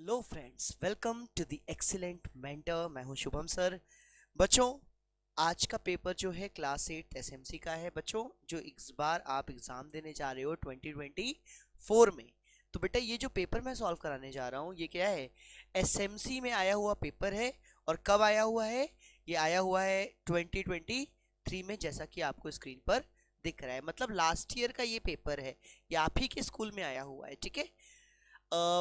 Hello friends, welcome to the excellent mentor. मैं हूं Shubham sir. बच्चों, आज का पेपर जो है क्लास 8 एसएमसी का है बच्चों, जो इस बार आप एग्जाम देने जा रहे हो 2024 में। तो बेटा, ये जो पेपर मैं सॉल्व कराने जा रहा हूँ ये क्या है? एसएमसी में आया हुआ पेपर है। और कब आया हुआ है? ये आया हुआ है 2023 में, जैसा कि आपको स्क्रीन पर दिख रहा है। मतलब लास्ट ईयर का ये पेपर है, ये आप ही के स्कूल में आया हुआ है। ठीक है।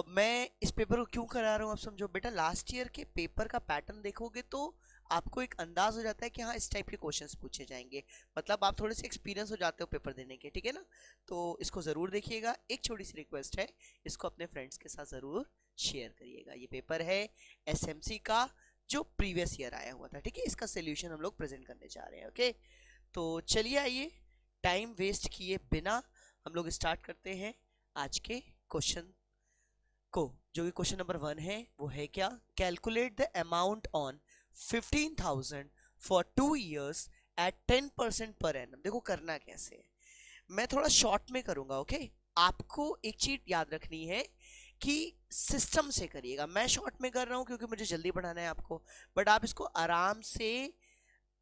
मैं इस पेपर को क्यों करा रहा हूँ आप समझो बेटा। लास्ट ईयर के पेपर का पैटर्न देखोगे तो आपको एक अंदाज हो जाता है कि हाँ, इस टाइप के क्वेश्चंस पूछे जाएंगे। मतलब आप थोड़े से एक्सपीरियंस हो जाते हो पेपर देने के। ठीक है ना? तो इसको ज़रूर देखिएगा। एक छोटी सी रिक्वेस्ट है, इसको अपने फ्रेंड्स के साथ ज़रूर शेयर करिएगा। ये पेपर है एसएमसी का, जो प्रीवियस ईयर आया हुआ था। ठीक है, इसका सोल्यूशन हम लोग प्रेजेंट करने जा रहे हैं। ओके, तो चलिए आइए, टाइम वेस्ट किए बिना हम लोग स्टार्ट करते हैं आज के क्वेश्चन को। जो कि क्वेश्चन नंबर 1 है, वो है क्या? Calculate the amount on 15,000 for 2 years at 10% per annum. देखो करना कैसे है, मैं थोड़ा शॉर्ट में करूंगा। ओके, आपको एक चीज याद रखनी है कि सिस्टम से करिएगा। मैं शॉर्ट में कर रहा हूं क्योंकि मुझे जल्दी बढ़ाना है आपको, बट आप इसको आराम से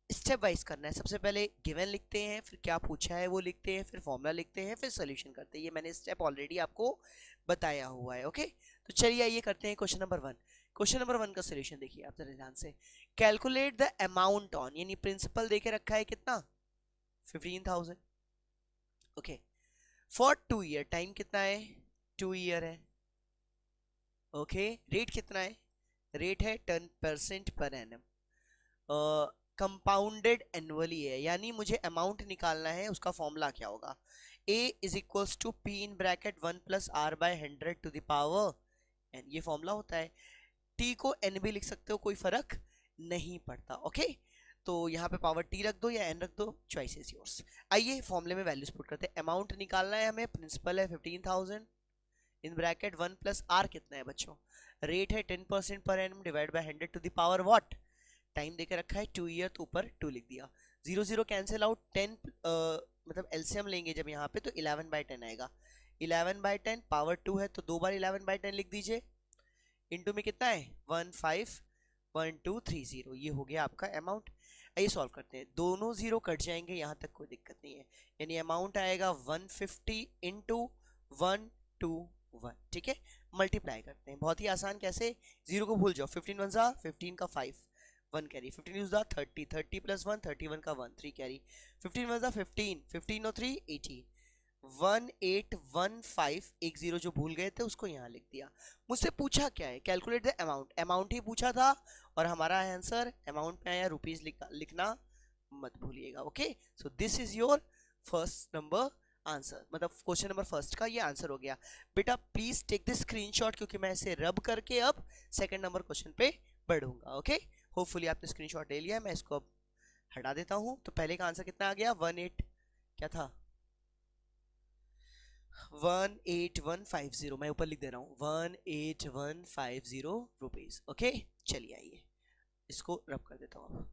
स्टेप वाइज करना है। सबसे पहले गिवन लिखते हैं, फिर क्या पूछा है वो लिखते हैं, फिर फॉर्मूला लिखते हैं, फिर सोल्यूशन करते हैं। ये मैंने स्टेप ऑलरेडी आपको बताया हुआ है। ओके, तो चलिए आइए करते हैं क्वेश्चन नंबर 1। क्वेश्चन नंबर 1 का सोल्यूशन देखिए आप जरा ध्यान से। कैलकुलेट द अमाउंट ऑन, यानी प्रिंसिपल देके रखा है कितना? 15,000। ओके, फॉर 2 year, टाइम कितना है? 2 year है। ओके, रेट कितना है? रेट है 10% पर एनम। कंपाउंडेड एनुअली है, यानी मुझे अमाउंट निकालना है। उसका फॉर्मूला क्या होगा? a is equals to P in bracket 1 plus R by 100 to the power n. ये फॉर्मूला होता है। t को n भी लिख सकते हो, कोई फर्क नहीं पड़ता। ओके, तो यहाँ पे पावर t रख दो या n रख दो, चॉइस इज योर्स। आइए फॉर्मूले में वैल्यूज पुट करते हैं। अमाउंट निकालना है हमें, प्रिंसिपल है 15,000 इन ब्रैकेट 1 प्लस आर कितना है बच्चों? रेट है 10% per annum divide by 100 to the power what? Time देके रखा है 2 year, तो ऊपर 2 लिख दिया। 0 0 कैंसिल आउट। 10 मतलब एलसीएम लेंगे जब यहाँ पे, तो 11/10 आएगा। 11/10 पावर 2 है, तो 2 बार 11/10 लिख दीजिए। इनटू में कितना है? 151230। ये हो गया आपका अमाउंट। आइए सॉल्व करते हैं। दोनों जीरो कट जाएंगे, यहाँ तक कोई दिक्कत नहीं है। यानी अमाउंट आएगा 150 इंटू 121। ठीक है, मल्टीप्लाई करते हैं। बहुत ही आसान, कैसे? जीरो को भूल जाओ। 15 1 जा 15 का 5, 1 कैरी। 15 यूज दा 30, 30 प्लस 1 31 का 1, 3 कैरी। 15 1 जा 15, 15 और 3 18। 1815, एक जीरो जो भूल गए थे उसको यहाँ लिख दिया। मुझसे पूछा क्या है? Calculate the amount. अमाउंट ही पूछा था और हमारा आंसर अमाउंट में आया, रुपीज लिखना मत भूलिएगा। Okay, so this is your first number answer, मतलब क्वेश्चन नंबर फर्स्ट का ये आंसर हो गया। बेटा प्लीज टेक द स्क्रीनशॉट, क्योंकि मैं इसे रब करके अब सेकंड नंबर क्वेश्चन पे बढ़ूंगा। ओके, होपफुली आपने स्क्रीनशॉट ले लिया। मैं इसको अब हटा देता हूं। तो पहले का आंसर कितना आ गया? 18, क्या था? 18150। मैं ऊपर लिख दे रहा हूँ 18150 रुपीज। ओके, चलिए आइए इसको रब कर देता हूँ।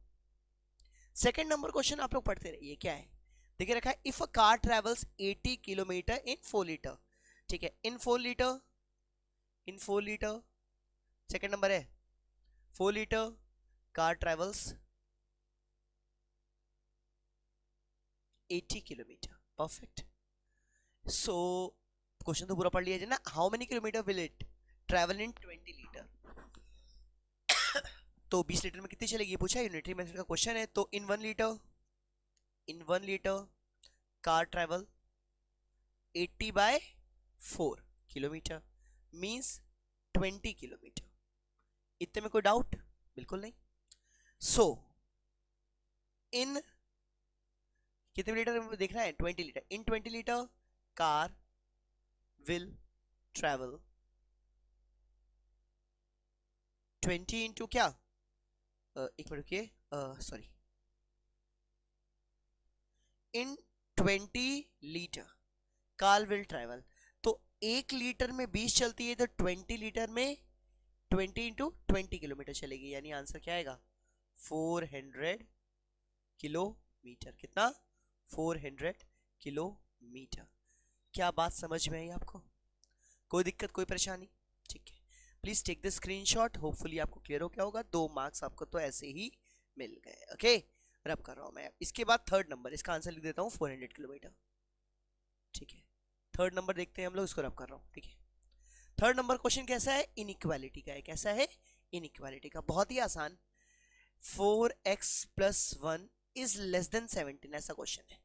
सेकंड नंबर क्वेश्चन आप लोग पढ़ते रहिए। क्या है? देखिए रखा है, if a car travels 80 kilometre in 4 litre. ठीक है, इन 4 लीटर, इन 4 लीटर। सेकंड नंबर है 4 litre car travels 80 kilometre. Perfect. So question तो पूरा पढ़ लिया ना। How many kilometre will it travel in 20 litre? तो 20 लीटर में कितनी चलेगी, ये पूछा है। यूनिटरी मेथड का क्वेश्चन है। तो इन 1 लीटर, इन 1 litre car travel 80/4 kilometre, means 20 kilometre. इतने में कोई डाउट बिल्कुल नहीं। सो इन कितने लीटर में देखना है? 20 litre. In 20 litre car will travel 20 into क्या, एक मिनट रुकिए, sorry, in 20 litre car will travel. तो 1 लीटर में 20 चलती है, तो 20 लीटर में 20 इंटू 20 किलोमीटर चलेगी। यानी आंसर क्या आएगा? 400 किलोमीटर। कितना? 400 किलोमीटर। क्या बात समझ में आई आपको? कोई दिक्कत, कोई परेशानी? ठीक है, please take the screenshot. Hopefully आपको क्लियर हो क्या होगा, 2 मार्क्स आपको तो ऐसे ही मिल गए। ओके, रब कर रहा हूं मैं। इसके बाद थर्ड नंबर, इसका आंसर लिख देता हूँ 400 किलोमीटर। ठीक है, थर्ड नंबर देखते हैं हम लोग, इसको रब कर रहा हूँ। ठीक है, थर्ड नंबर क्वेश्चन कैसा है, इनइक्वालिटी का है। कैसा है, इनइक्वालिटी का, बहुत ही आसान। 4x plus 1 is less then 17, ऐसा क्वेश्चन है।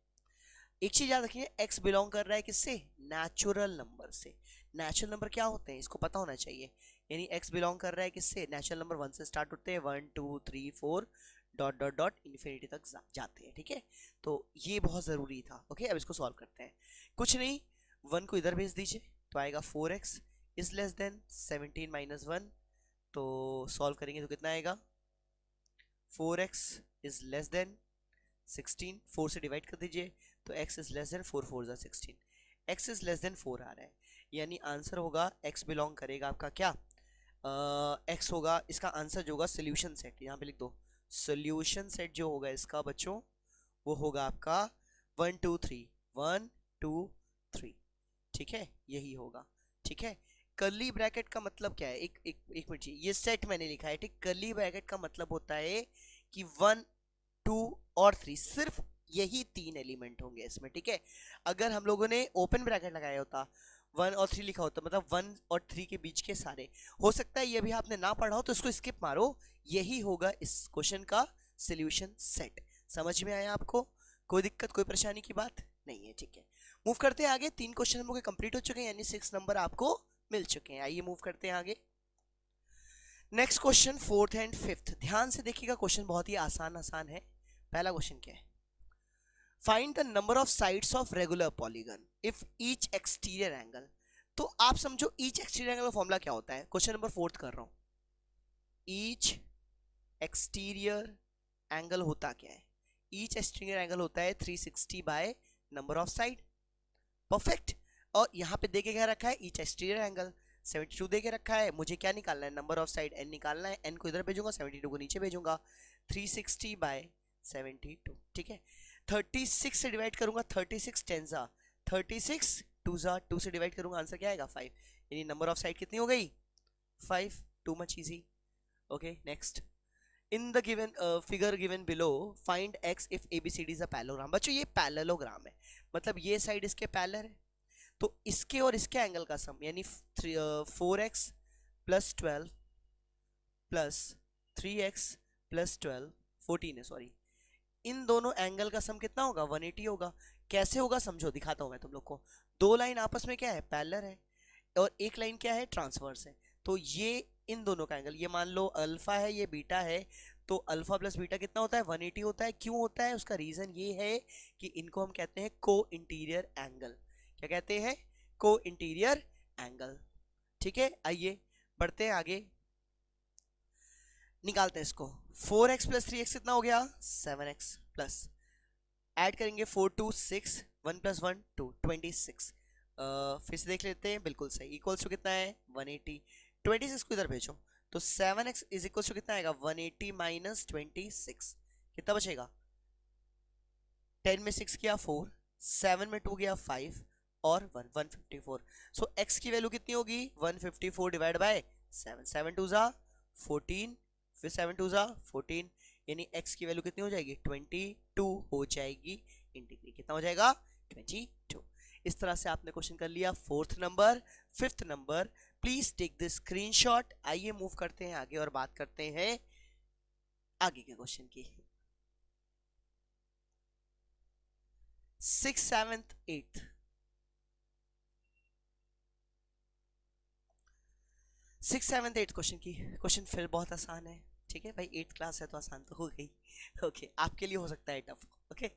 एक चीज याद रखिए, x बिलोंग कर रहा है किससे, नेचुरल नंबर से। नेचुरल नंबर क्या होते हैं इसको पता होना चाहिए, यानी x बिलोंग कर रहा है किससे, नेचुरल नंबर 1 से स्टार्ट होते हैं, 1 2 3 4 डॉट डॉट डॉट इन्फिनिटी तक जाते हैं। ठीक है, तो ये बहुत जरूरी था। ओके, अब इसको सॉल्व करते हैं। कुछ नहीं, 1 को इधर भेज दीजिए तो आएगा 4x is less then 17 minus 1, तो सॉल्व करेंगे तो कितना आएगा, 4x इज लेस देन 16, 4 से डिवाइड कर दीजिए तो x is less then 4 4 16, x is less then 4 आ रहा है, यानी आंसर होगा x बिलोंग करेगा आपका क्या, x होगा इसका आंसर जो होगा सोल्यूशन सेट, यहाँ पे लिख दो सोल्यूशन सेट जो होगा इसका बच्चों वो होगा आपका 1 2 3 1 2 3। ठीक है, यही होगा। ठीक है, कर्ली ब्रैकेट का मतलब क्या है, एक मिनट, ये सेट मैंने लिखा है। ठीक, कर्ली ब्रैकेट का मतलब होता है कि 1 2 और 3, सिर्फ यही 3 एलिमेंट होंगे इसमें। ठीक है, अगर हम लोगों ने ओपन ब्रैकेट लगाया होता, 1 और 3 लिखा होता, मतलब 1 और 3 के बीच के सारे, हो सकता है ये भी आपने ना पढ़ा हो तो इसको स्किप मारो, यही होगा इस क्वेश्चन का सोल्यूशन सेट। समझ में आया आपको, कोई दिक्कत कोई परेशानी की बात नहीं है। ठीक है, मूव करते हैं आगे। 3 क्वेश्चन हम लोग कंप्लीट हो चुके हैं, यानी 6 नंबर आपको मिल चुके हैं। आइए मूव करते हैं आगे। Next question, fourth and fifth, ध्यान से देखिएगा, क्वेश्चन बहुत ही आसान आसान है। पहला क्वेश्चन क्या है, find the number of sides of regular polygon if each exterior angle. तो आप समझो ईच एक्सटीरियर एंगल का फॉर्मूला क्या होता है, क्वेश्चन नंबर फोर्थ कर रहा हूं। ईच एक्सटीरियर एंगल होता क्या है, ईच एक्सटीरियर एंगल होता है 360 by number of side. Perfect, और यहां पे देके क्या रखा है, ईच एक्सटीरियर एंगल 72 देके रखा है, मुझे क्या निकालना है, नंबर ऑफ साइड n निकालना है, n को इधर भेजूंगा 72 को नीचे भेजूंगा, 360 बाय 72। ठीक है, 36 से डिवाइड करूंगा, 36 10 जा 36 2 जा 2 से डिवाइड करूंगा, आंसर क्या आएगा 5, यानी नंबर ऑफ साइड कितनी हो गई 5, too much easy. Okay, next, in the given figure given below find x if ABCD is a parallelogram. बच्चों ये पैरेललोग्राम है, मतलब ये साइड इसके पैरेलल है, तो इसके और इसके एंगल का सम, यानी 4x plus 12 plus 3x plus 12 14 है, सॉरी, इन दोनों एंगल का सम कितना होगा 180 होगा। कैसे होगा समझो, दिखाता हूं मैं तुम लोग को। दो लाइन आपस में क्या है, पैरेलल है, और एक लाइन क्या है, ट्रांसवर्स है, तो ये इन दोनों का एंगल, ये मान लो अल्फा है ये बीटा है, तो अल्फा प्लस बीटा कितना होता है 180 होता है। क्यों होता है, उसका रीजन ये है कि इनको हम कहते हैं को इंटीरियर एंगल। क्या कहते हैं, को इंटीरियर एंगल। ठीक है, आइए बढ़ते हैं आगे, निकालते हैं इसको। 4x प्लस 3x कितना हो गया 7x, प्लस ऐड करेंगे 4 2 6 1 प्लस 1 2 26। फिर से देख लेते हैं, बिल्कुल सही, इक्वल्स टू कितना है 180, 26 को इधर भेजो तो 7x इज इक्वल्स टू कितना आएगा 180 माइनस 26, कितना बचेगा, 10 में 6 किया 4, 7 में 2 गया 5 और 1 154। सो x की वैल्यू कितनी होगी 154 डिवाइड बाय 7, 7 2 जा 14, फिर 7 2 जा 14, यानी x की वैल्यू कितनी हो जाएगी 22 हो जाएगी इन डिग्री। कितना हो जाएगा 22। इस तरह से आपने क्वेश्चन कर लिया fourth number. Fifth number, please take the screenshot. आइए मूव करते हैं आगे और बात करते हैं आगे के क्वेश्चन की। 6th 7th 8th, 6th 7th 8th question की, क्वेश्चन फिर बहुत आसान है। ठीक है भाई, 8th क्लास है तो आसान तो हो गई। ओके, आपके लिए हो सकता है tough. Okay,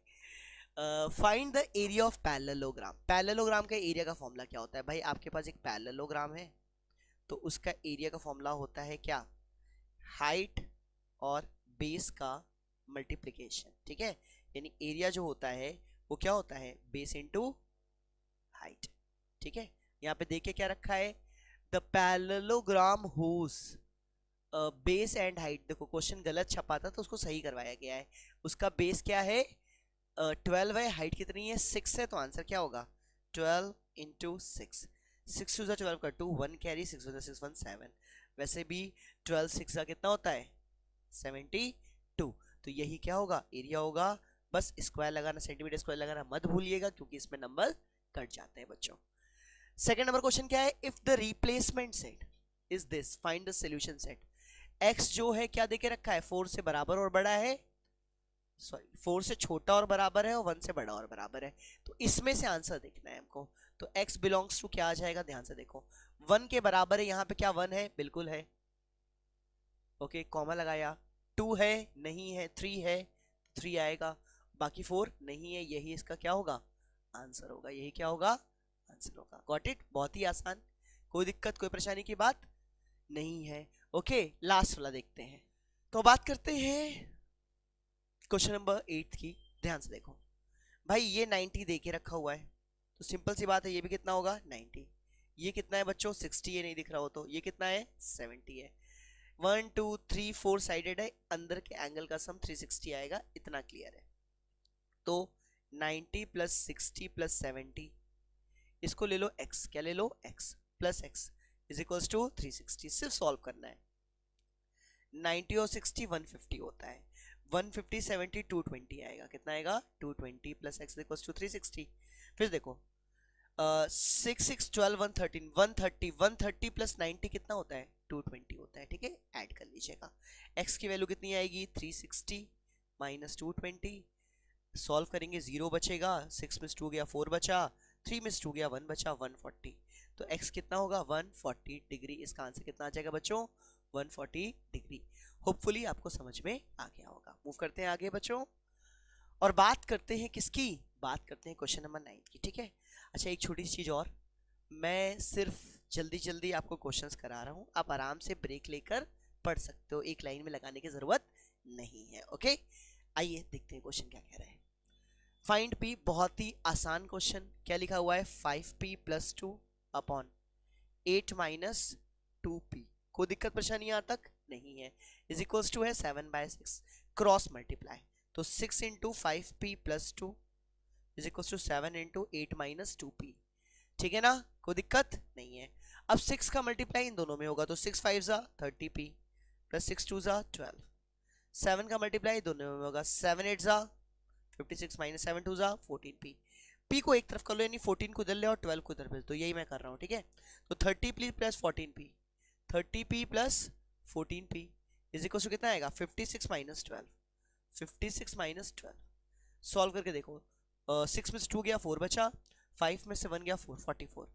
find the area of parallelogram. Parallelogram का एरिया का फॉर्मूला क्या होता है भाई, आपके पास एक पैरेललोग्राम है तो उसका एरिया का फॉर्मूला होता है क्या, हाइट और बेस का मल्टीप्लिकेशन। ठीक है, यानी एरिया जो होता है वो क्या होता है बेस इनटू हाइट। ठीक है, यहाँ पे देखिए क्या रखा है, the parallelogram whose base and height. देखो क्वेश्चन गलत छपा था तो उसको सही करवाया गया है। उसका बेस क्या है 12 है, हाइट कितनी है 6 है, तो आंसर क्या होगा 12 इंटू 6, 6 टू 12 का 2 1 कैरी 6 6 1 7, वैसे भी 12 6 कितना होता है 72। तो यही क्या होगा एरिया होगा। बस स्क्वायर लगाना, सेंटीमीटर स्क्वायर लगाना मत भूलिएगा क्योंकि इसमें नंबर कट जाते हैं बच्चों। सेकंड नंबर क्वेश्चन क्या है, if the replacement set is this find the solution set. x जो है क्या देके रखा है 4 से बराबर और बड़ा है, सॉरी 4 से छोटा और बराबर है और 1 से बड़ा और बराबर है। तो इसमें से आंसर देखना है हमको। तो x बिलोंग्स टू क्या आ जाएगा, ध्यान से देखो 1 के बराबर है, यहाँ पे क्या 1 है, बिल्कुल है, ओके कॉमा लगाया। 2 है, नहीं है। 3 है, 3 आएगा। बाकी 4 नहीं है, यही इसका क्या होगा आंसर होगा, यही क्या होगा आंसर होगा। गॉट इट, बहुत ही आसान, कोई दिक्कत कोई परेशानी की बात नहीं है। ओके लास्ट वाला देखते हैं। तो बात करते हैं क्वेश्चन नंबर 8 की। ध्यान से देखो भाई, ये 90 दे के रखा हुआ है, तो सिंपल सी बात है ये भी कितना होगा 90। ये कितना है बच्चों 60 है, नहीं दिख रहा हो तो ये कितना है 70 है। 1 2 3 4 साइडेड है, अंदर के एंगल का सम 360 आएगा, इतना क्लियर है। तो 90 प्लस 60 प्लस 70, इसको ले लो x, क्या ले लो x plus x is equals to 360। सिर्फ सॉल्व करना है। 90 और 60 150 होता है, 150 70 220 आएगा, कितना आएगा 220 प्लस x इक्वल्स टू 360। फिर देखो 6 6 12 113 130 130 प्लस 90 कितना होता है 220 होता है, ठीक है ऐड कर लीजिएगा। x की वैल्यू कितनी आएगी 360 माइनस 220, सॉल्व करेंगे 0 बचेगा, 6 में 2 गया 4 बचा, 3 में 2 गया 1 बचा, 140। तो x कितना होगा 140 डिग्री। इसका आंसर कितना आ जाएगा बच्चों 140 डिग्री। होपफुली आपको समझ में आ गया होगा। मूव करते हैं आगे बच्चों और बात करते हैं किसकी, बात करते हैं क्वेश्चन नंबर 9 की, ठीक है। अच्छा एक छोटी सी चीज और, मैं सिर्फ जल्दी जल्दी आपको क्वेश्चंस करा रहा हूं, आप आराम से ब्रेक लेकर पढ़ सकते हो, एक लाइन में लगाने की जरूरत नहीं है। ओके आइए देखते हैं क्वेश्चन क्या कह रहा है। फाइंड p, बहुत ही आसान क्वेश्चन, क्या लिखा हुआ है 5p plus 2 upon 8 minus 2p। कोई दिक्कत परेशानी यहाँ तक नहीं है, इज इक्वल्स टू है 7/6 क्रॉस मल्टीप्लाई। तो 6 into 5p plus 2 is equals to 7 into 8 minus 2p, ठीक है ना, कोई दिक्कत नहीं है। अब 6 का मल्टीप्लाई इन दोनों में होगा, तो 6 5 जा 30p प्लस 6 2 जा 12। 7 का मल्टीप्लाई दोनों में होगा, 7 8 जा 56 माइनस 7 2 जा 14p। p को एक तरफ कर लो, यानी 14 को इधर ले और 12 को इधर भेज दो, यही मैं कर रहा हूँ, ठीक है। तो 30p plus 14p, 30p plus 14p is equal to कितना आएगा 56 माइनस 12, 56 माइनस 12। सॉल्व करके देखो 6 में से 2 गया 4 बचा, 5 में से 1 गया 4, 44,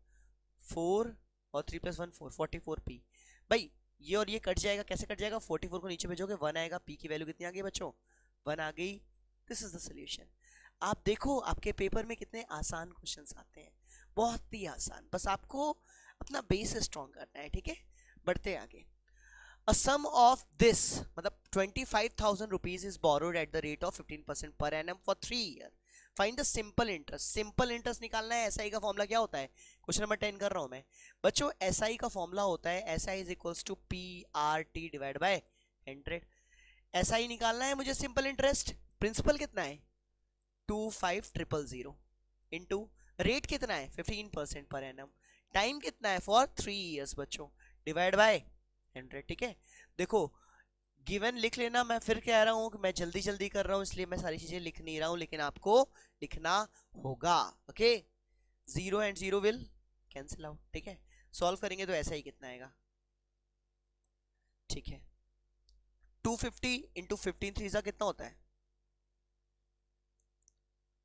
4 और 3 प्लस 1 4, 44p। भाई ये और ये कट जाएगा, कैसे कट जाएगा 44 को नीचे भेजोगे 1 आएगा, p की वैल्यू कितनी आ गई बच्चों 1 आ गई। This is the solution. आप देखो आपके पेपर में कितने आसान क्वेश्चंस आते हैं, बहुत ही आसान, बस आपको अपना बेस स्ट्रॉन्ग करना है, ठीक है। बढ़ते आगे। A sum of this मतलब 25,000 rupees is borrowed at the rate of 15% per annum for 3 years. Find the simple interest. Simple interest निकालना है। SI का फॉर्मूला क्या होता है, क्वेश्चन नंबर 10 कर रहा हूं मैं बच्चों। SI का फॉर्मूला होता है SI is equals to PRT divide by 100। SI निकालना है मुझे, सिंपल इंटरेस्ट, प्रिंसिपल कितना है 25,000 इंटू रेट कितना है 15% पर एनम, टाइम कितना है फॉर 3 years बच्चों, डिवाइड बाय 100, ठीक है। देखो गिवन लिख लेना, मैं फिर कह रहा हूं कि मैं जल्दी जल्दी कर रहा हूं इसलिए मैं सारी चीजें लिख नहीं रहा हूं, लेकिन आपको लिखना होगा। Okay 0 and 0 will cancel out, ठीक है। सॉल्व करेंगे तो ऐसा ही कितना आएगा, ठीक है। 250 इंटू 15 3 कितना होता है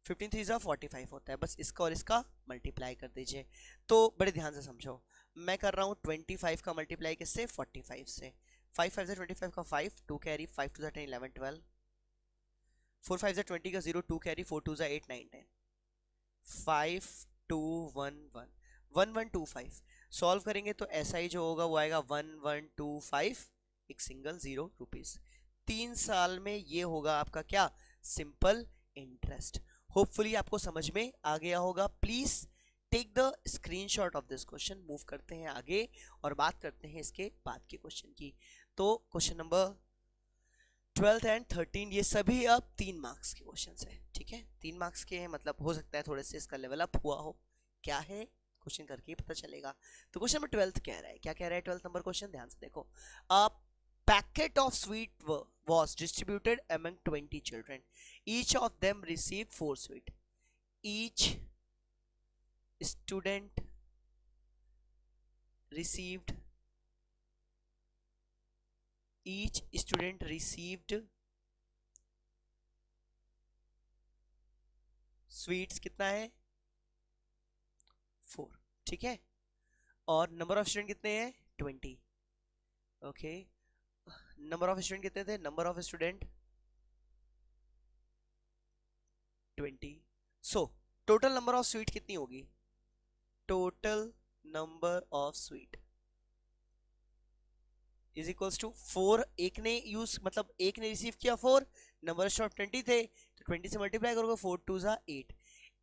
15 3 45 होता है, बस इसका और इसका मल्टीप्लाई कर दीजिए। तो बड़े ध्यान से समझो, मैं कर रहा हूँ 25 का मल्टीप्लाई किससे 45 से, 5 5 से 25 का 5 2 कैरी 5 2 10 11 12, 4 5 से 20 का 0 2 कैरी 4 2 8 9 10, 5 2 1 1 1 1 2 5। सॉल्व करेंगे तो ऐसा ही जो होगा वो आएगा 1 1 2 5 एक सिंगल 0 रुपीज। 3 साल में ये होगा आपका क्या सिंपल इंटरेस्ट। होपफुली आपको समझ में आ गया होगा। Please take the screenshot of this question. Move करते हैं आगे और बात करते हैं इसके बाद के क्वेश्चन की। तो क्वेश्चन नंबर 12 एंड 13 ये सभी अब 3 मार्क्स के क्वेश्चन है, ठीक है। 3 मार्क्स के हैं, मतलब हो सकता है थोड़े से इसका लेवल अप हुआ हो। क्या है क्वेश्चन करके ही पता चलेगा। तो क्वेश्चन नंबर 12 कह रहा है, क्या कह रहा है 12 नंबर क्वेश्चन, ध्यान से देखो। A packet of sweet was distributed among 20 children. Each of them received 4 sweet. Each student received sweets कितना है 4, ठीक है। और नंबर ऑफ स्टूडेंट कितने हैं 20, ओके। नंबर ऑफ स्टूडेंट कितने थे, number of student 20। So total number of sweet कितनी होगी, total number of sweet is equals to 4, एक ने यूज मतलब एक ने रिसीव किया 4, नंबर ऑफ 20 थे तो 20 से मल्टीप्लाई करोगे, 4 2 जा 8,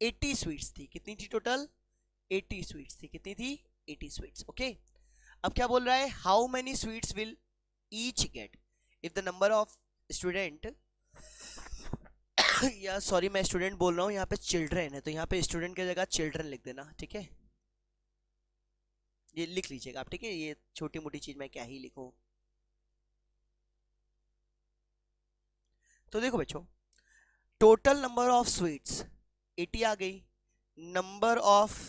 80 स्वीट्स थी, कितनी थी टोटल 80 स्वीट्स थी, कितनी थी 80 स्वीट्स, ओके। अब क्या बोल रहा है, how many sweets will each get if the number of student या सॉरी मैं स्टूडेंट बोल रहा हूँ, यहाँ पे चिल्ड्रन है तो यहाँ पे स्टूडेंट की जगह चिल्ड्रन लिख देना, ठीक है, ये लिख लीजिएगा आप, ठीक है, ये छोटी मोटी चीज मैं क्या ही लिखूं। तो देखो बच्चों, टोटल नंबर ऑफ स्वीट्स 80 आ गई, number of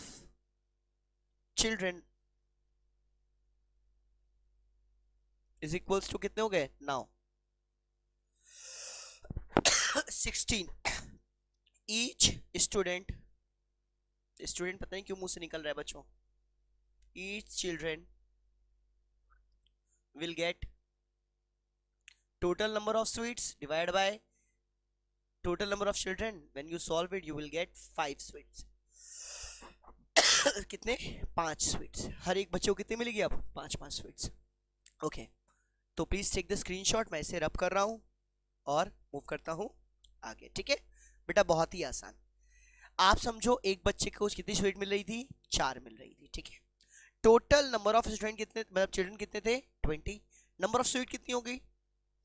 children is equals to कितने हो गए नाउ 16। ईच स्टूडेंट पता नहीं क्यों मुंह से निकल रहा है बच्चों, each children will get total number of sweets divided by total number of children, when you solve it you will get 5 sweets। कितने 5 स्वीट्स, हर एक बच्चे को कितने मिलेगी अब 5 स्वीट्स, ओके। तो प्लीज टेक द स्क्रीनशॉट, मैं इसे रब कर रहा हूं और मूव करता हूं आगे, ठीक है बेटा, बहुत ही आसान। आप समझो एक बच्चे को कितनी स्वीट मिल रही थी, 4 मिल रही थी, ठीक है। टोटल नंबर ऑफ स्टूडेंट कितने, मतलब चिल्ड्रन कितने थे 20, नंबर ऑफ स्वीट कितनी हो गई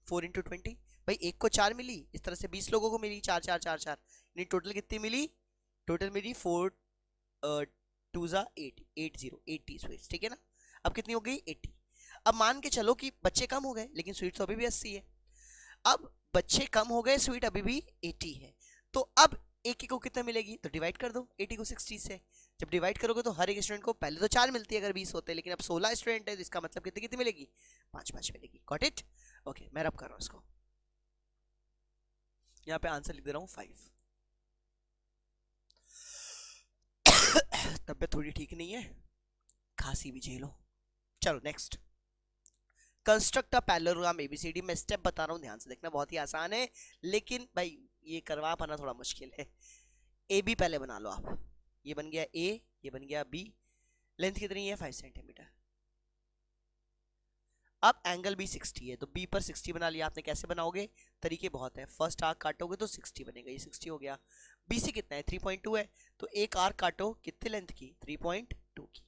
4 इंटू 20, भाई एक को 4 मिली, इस तरह से 20 लोगों को मिली 4 4 4 4, यानी टोटल कितनी मिली, टोटल मिली 4 2 जा 8 80 स्वीट्स, ठीक है ना। अब कितनी हो गई 80। अब मान के चलो कि बच्चे कम हो गए लेकिन स्वीट तो अभी भी 80 है, अब बच्चे कम हो गए स्वीट अभी भी 80 है, तो अब एक को कितना मिलेगी, तो डिवाइड कर दो 80 को 60 से, जब डिवाइड करोगे तो हर एक स्टूडेंट को पहले तो 4 मिलती है अगर 20 होते, लेकिन अब 16 स्टूडेंट है तो इसका मतलब कितनी कितनी मिलेगी 5 मिलेगी, गॉट इट, ओके। मैं रब कर रहा हूं इसको, यहाँ पे आंसर लिख दे रहा हूं 5। तबियत थोड़ी ठीक नहीं है, खांसी भी झेलो। चलो next, construct a parallelogram ABCD, मैं स्टेप बता रहा हूं ध्यान से देखना, बहुत ही आसान है लेकिन भाई ये करवा पाना थोड़ा मुश्किल है। ए बी पहले बना लो आप, ये बन गया ए, ये बन गया बी, लेंथ कितनी है 5 सेंटीमीटर। अब एंगल भी 60 है तो बी पर 60 बना लिया आपने, कैसे बनाओगे, तरीके बहुत है, फर्स्ट आर्क काटोगे तो 60 बनेगा, ये 60 हो गया। बी से कितना है 3.2 है, तो एक आर्क काटो कितने लेंथ की 3.2 की,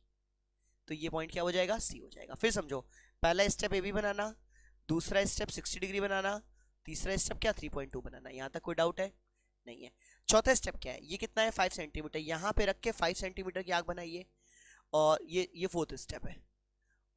तो ये पॉइंट क्या हो जाएगा सी हो जाएगा। फिर समझो, पहला स्टेप ए बी बनाना, दूसरा स्टेप 60 डिग्री बनाना, तीसरा स्टेप क्या 3.2 बनाना, यहाँ तक कोई डाउट है नहीं है। चौथा स्टेप क्या है, ये कितना है 5 सेंटीमीटर, यहाँ पे रख के 5 सेंटीमीटर की आग बनाइए, और ये फोर्थ स्टेप है।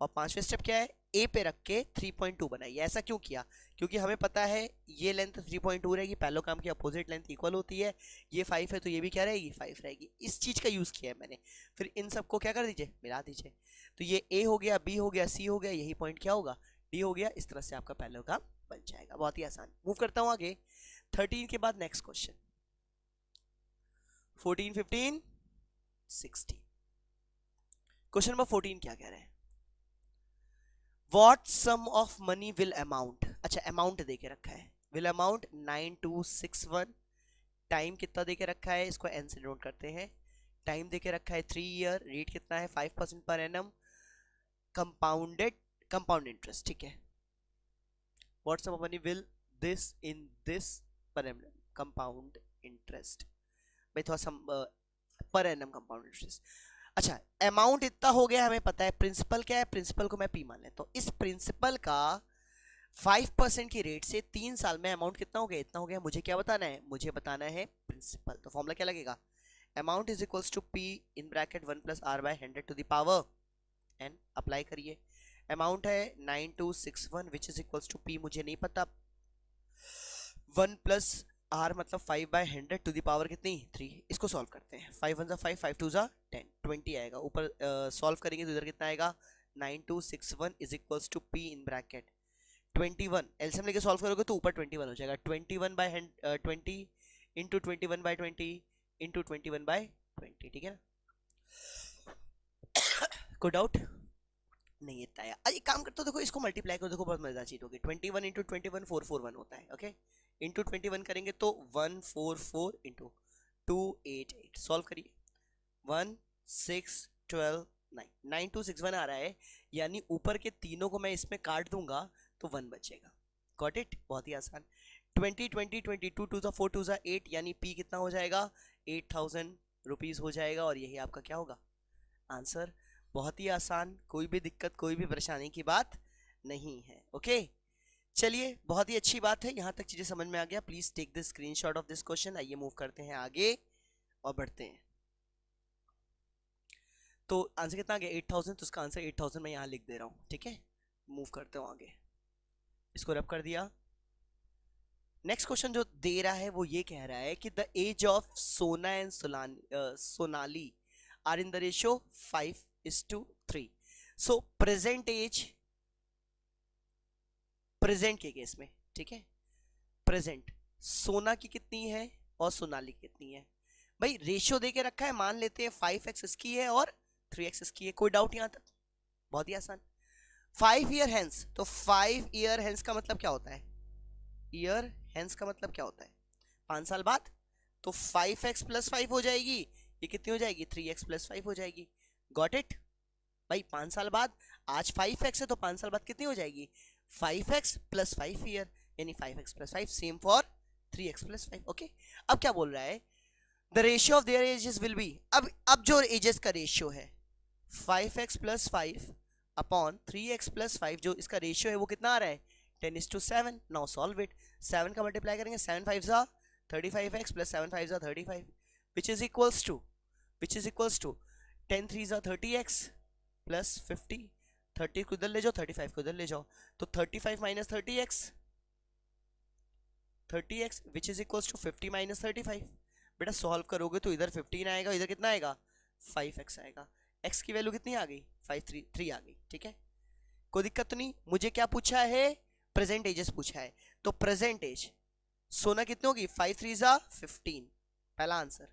और पांचवें स्टेप क्या है, ए पे रख के 3.2 बनाइए। ऐसा क्यों किया, क्योंकि हमें पता है ये लेंथ 3.2 रहेगी, पहले काम की अपोजिट लेंथ इक्वल होती है, ये 5 है तो ये भी क्या रहेगी 5 रहेगी, इस चीज का यूज किया है मैंने। फिर इन सबको क्या कर दीजिए, मिला दीजिए, तो ये ए हो गया, बी हो गया, सी हो गया, यही पॉइंट क्या होगा डी हो गया, इस तरह से आपका पहले काम बन जाएगा, बहुत ही आसान। मूव करता हूं आगे, 13 के बाद नेक्स्ट क्वेश्चन, 14 15 16। क्वेश्चन नंबर 14 क्या कह रहे हैं, What sum of money will amount, अच्छा अमाउंट देके रखा है, will amount 9261, टाइम कितना देके रखा है, इसको एन से नोट करते हैं, टाइम देके रखा है 3 ईयर, रेट कितना है 5% पर एनम, कंपाउंड इंटरेस्ट, ठीक है। What sum of money will this in this per annum compound interest, भाई थोड़ा सा पर एनम कंपाउंड इंटरेस्ट। अच्छा अमाउंट इतना हो गया, हमें पता है प्रिंसिपल क्या है, प्रिंसिपल को मैं पी मान लेता हूं, इस प्रिंसिपल का 5% की रेट से 3 साल में अमाउंट कितना हो गया, इतना हो गया, मुझे क्या बताना है, मुझे बताना है प्रिंसिपल, तो फॉर्मूला क्या लगेगा amount is equals to P in bracket 1 plus R by 100 to the power n. Apply करिए। अमाउंट है 9261 which is equals to P मुझे नहीं पता, 1 प्लस आर मतलब 5 बाय 100 टू द पावर कितनी 3। इसको सॉल्व करते हैं। 5 1 5 5 2 10 20 आएगा। ऊपर सॉल्व करेंगे तो इधर कितना आएगा 9261 is equals to P in bracket 21। LCM लेके सॉल्व करोगे तो ऊपर 21 हो जाएगा। 21 by 20 into 21 by 20 into 21 by 20। ठीक है ना, कोई डाउट नहीं इतना है। एक काम करते हो, देखो इसको मल्टीप्लाई करो, देखो बहुत मजेदार चीज होगी। 21 इंटू 21 441 होता है। ओके, इंटू 21 करेंगे तो 144 इंटू 288। सॉल्व करिए। 1 6 12 9 9261 आ रहा है, यानी ऊपर के तीनों को मैं इसमें काट दूंगा तो 1 बचेगा। गॉट इट, बहुत ही आसान। 20 20 22 2 4 2 8, यानी पी कितना हो जाएगा 8000 रुपीज हो जाएगा, और यही आपका क्या होगा आंसर। बहुत ही आसान, कोई भी दिक्कत कोई भी परेशानी की बात नहीं है। ओके, चलिए बहुत ही अच्छी बात है, यहां तक चीजें समझ में आ गया। Please take the screenshot of this question. आइए मूव करते हैं आगे और बढ़ते हैं। तो आंसर कितना आ गया 8000, तो उसका आंसर 8000 मैं यहां लिख दे रहा हूं। ठीक है, मूव करते हो आगे। इसको रब कर दिया। नेक्स्ट क्वेश्चन जो दे रहा है वो ये कह रहा है कि the age of Sona and Sonali are in the ratio 5:3। So present age, present के केस में, ठीक है, प्रेजेंट सोना की कितनी है और सोनाली की कितनी है। भाई रेशियो देके रखा है, मान लेते हैं 5x इसकी है और 3x इसकी है। कोई डाउट यहां तक? बहुत ही आसान। 5 ईयर हेंस, तो 5 ईयर हेंस का मतलब क्या होता है, ईयर हेंस का मतलब क्या होता है 5 साल बाद। तो 5x प्लस 5 हो जाएगी, ये कितनी हो जाएगी 3x प्लस 5 हो जाएगी। गॉट इट भाई, 5 साल बाद, आज 5x है तो 5 साल बाद कितनी हो जाएगी 5x प्लस 5 ईयर, यानी 5x plus 5 same for 3x plus 5। Okay, अब क्या बोल रहा है, the ratio of their edges will be, अब जो एजेस का रेशियो है 5x plus 5 upon 3x plus 5, जो इसका रेशियो है वो कितना आ रहा है 10:7। Now solve it. 7 का मल्टीप्लाई करेंगे, 7 5 35x plus 7 5 35, which is equals to 10 3 30x plus 50। 30 को इधर ले जाओ, 35 को इधर ले जाओ, तो 35 minus 30x which is equals to 50 minus 35। बेटा सॉल्व करोगे तो इधर 15 आएगा, इधर कितना आएगा 5x आएगा। x की वैल्यू कितनी आ गई 3 आ गई। ठीक है, कोई दिक्कत तो नहीं। मुझे क्या पूछा है, प्रेजेंट एजेस पूछा है, तो प्रेजेंट एज सोना कितनी होगी 5 3 15, पहला आंसर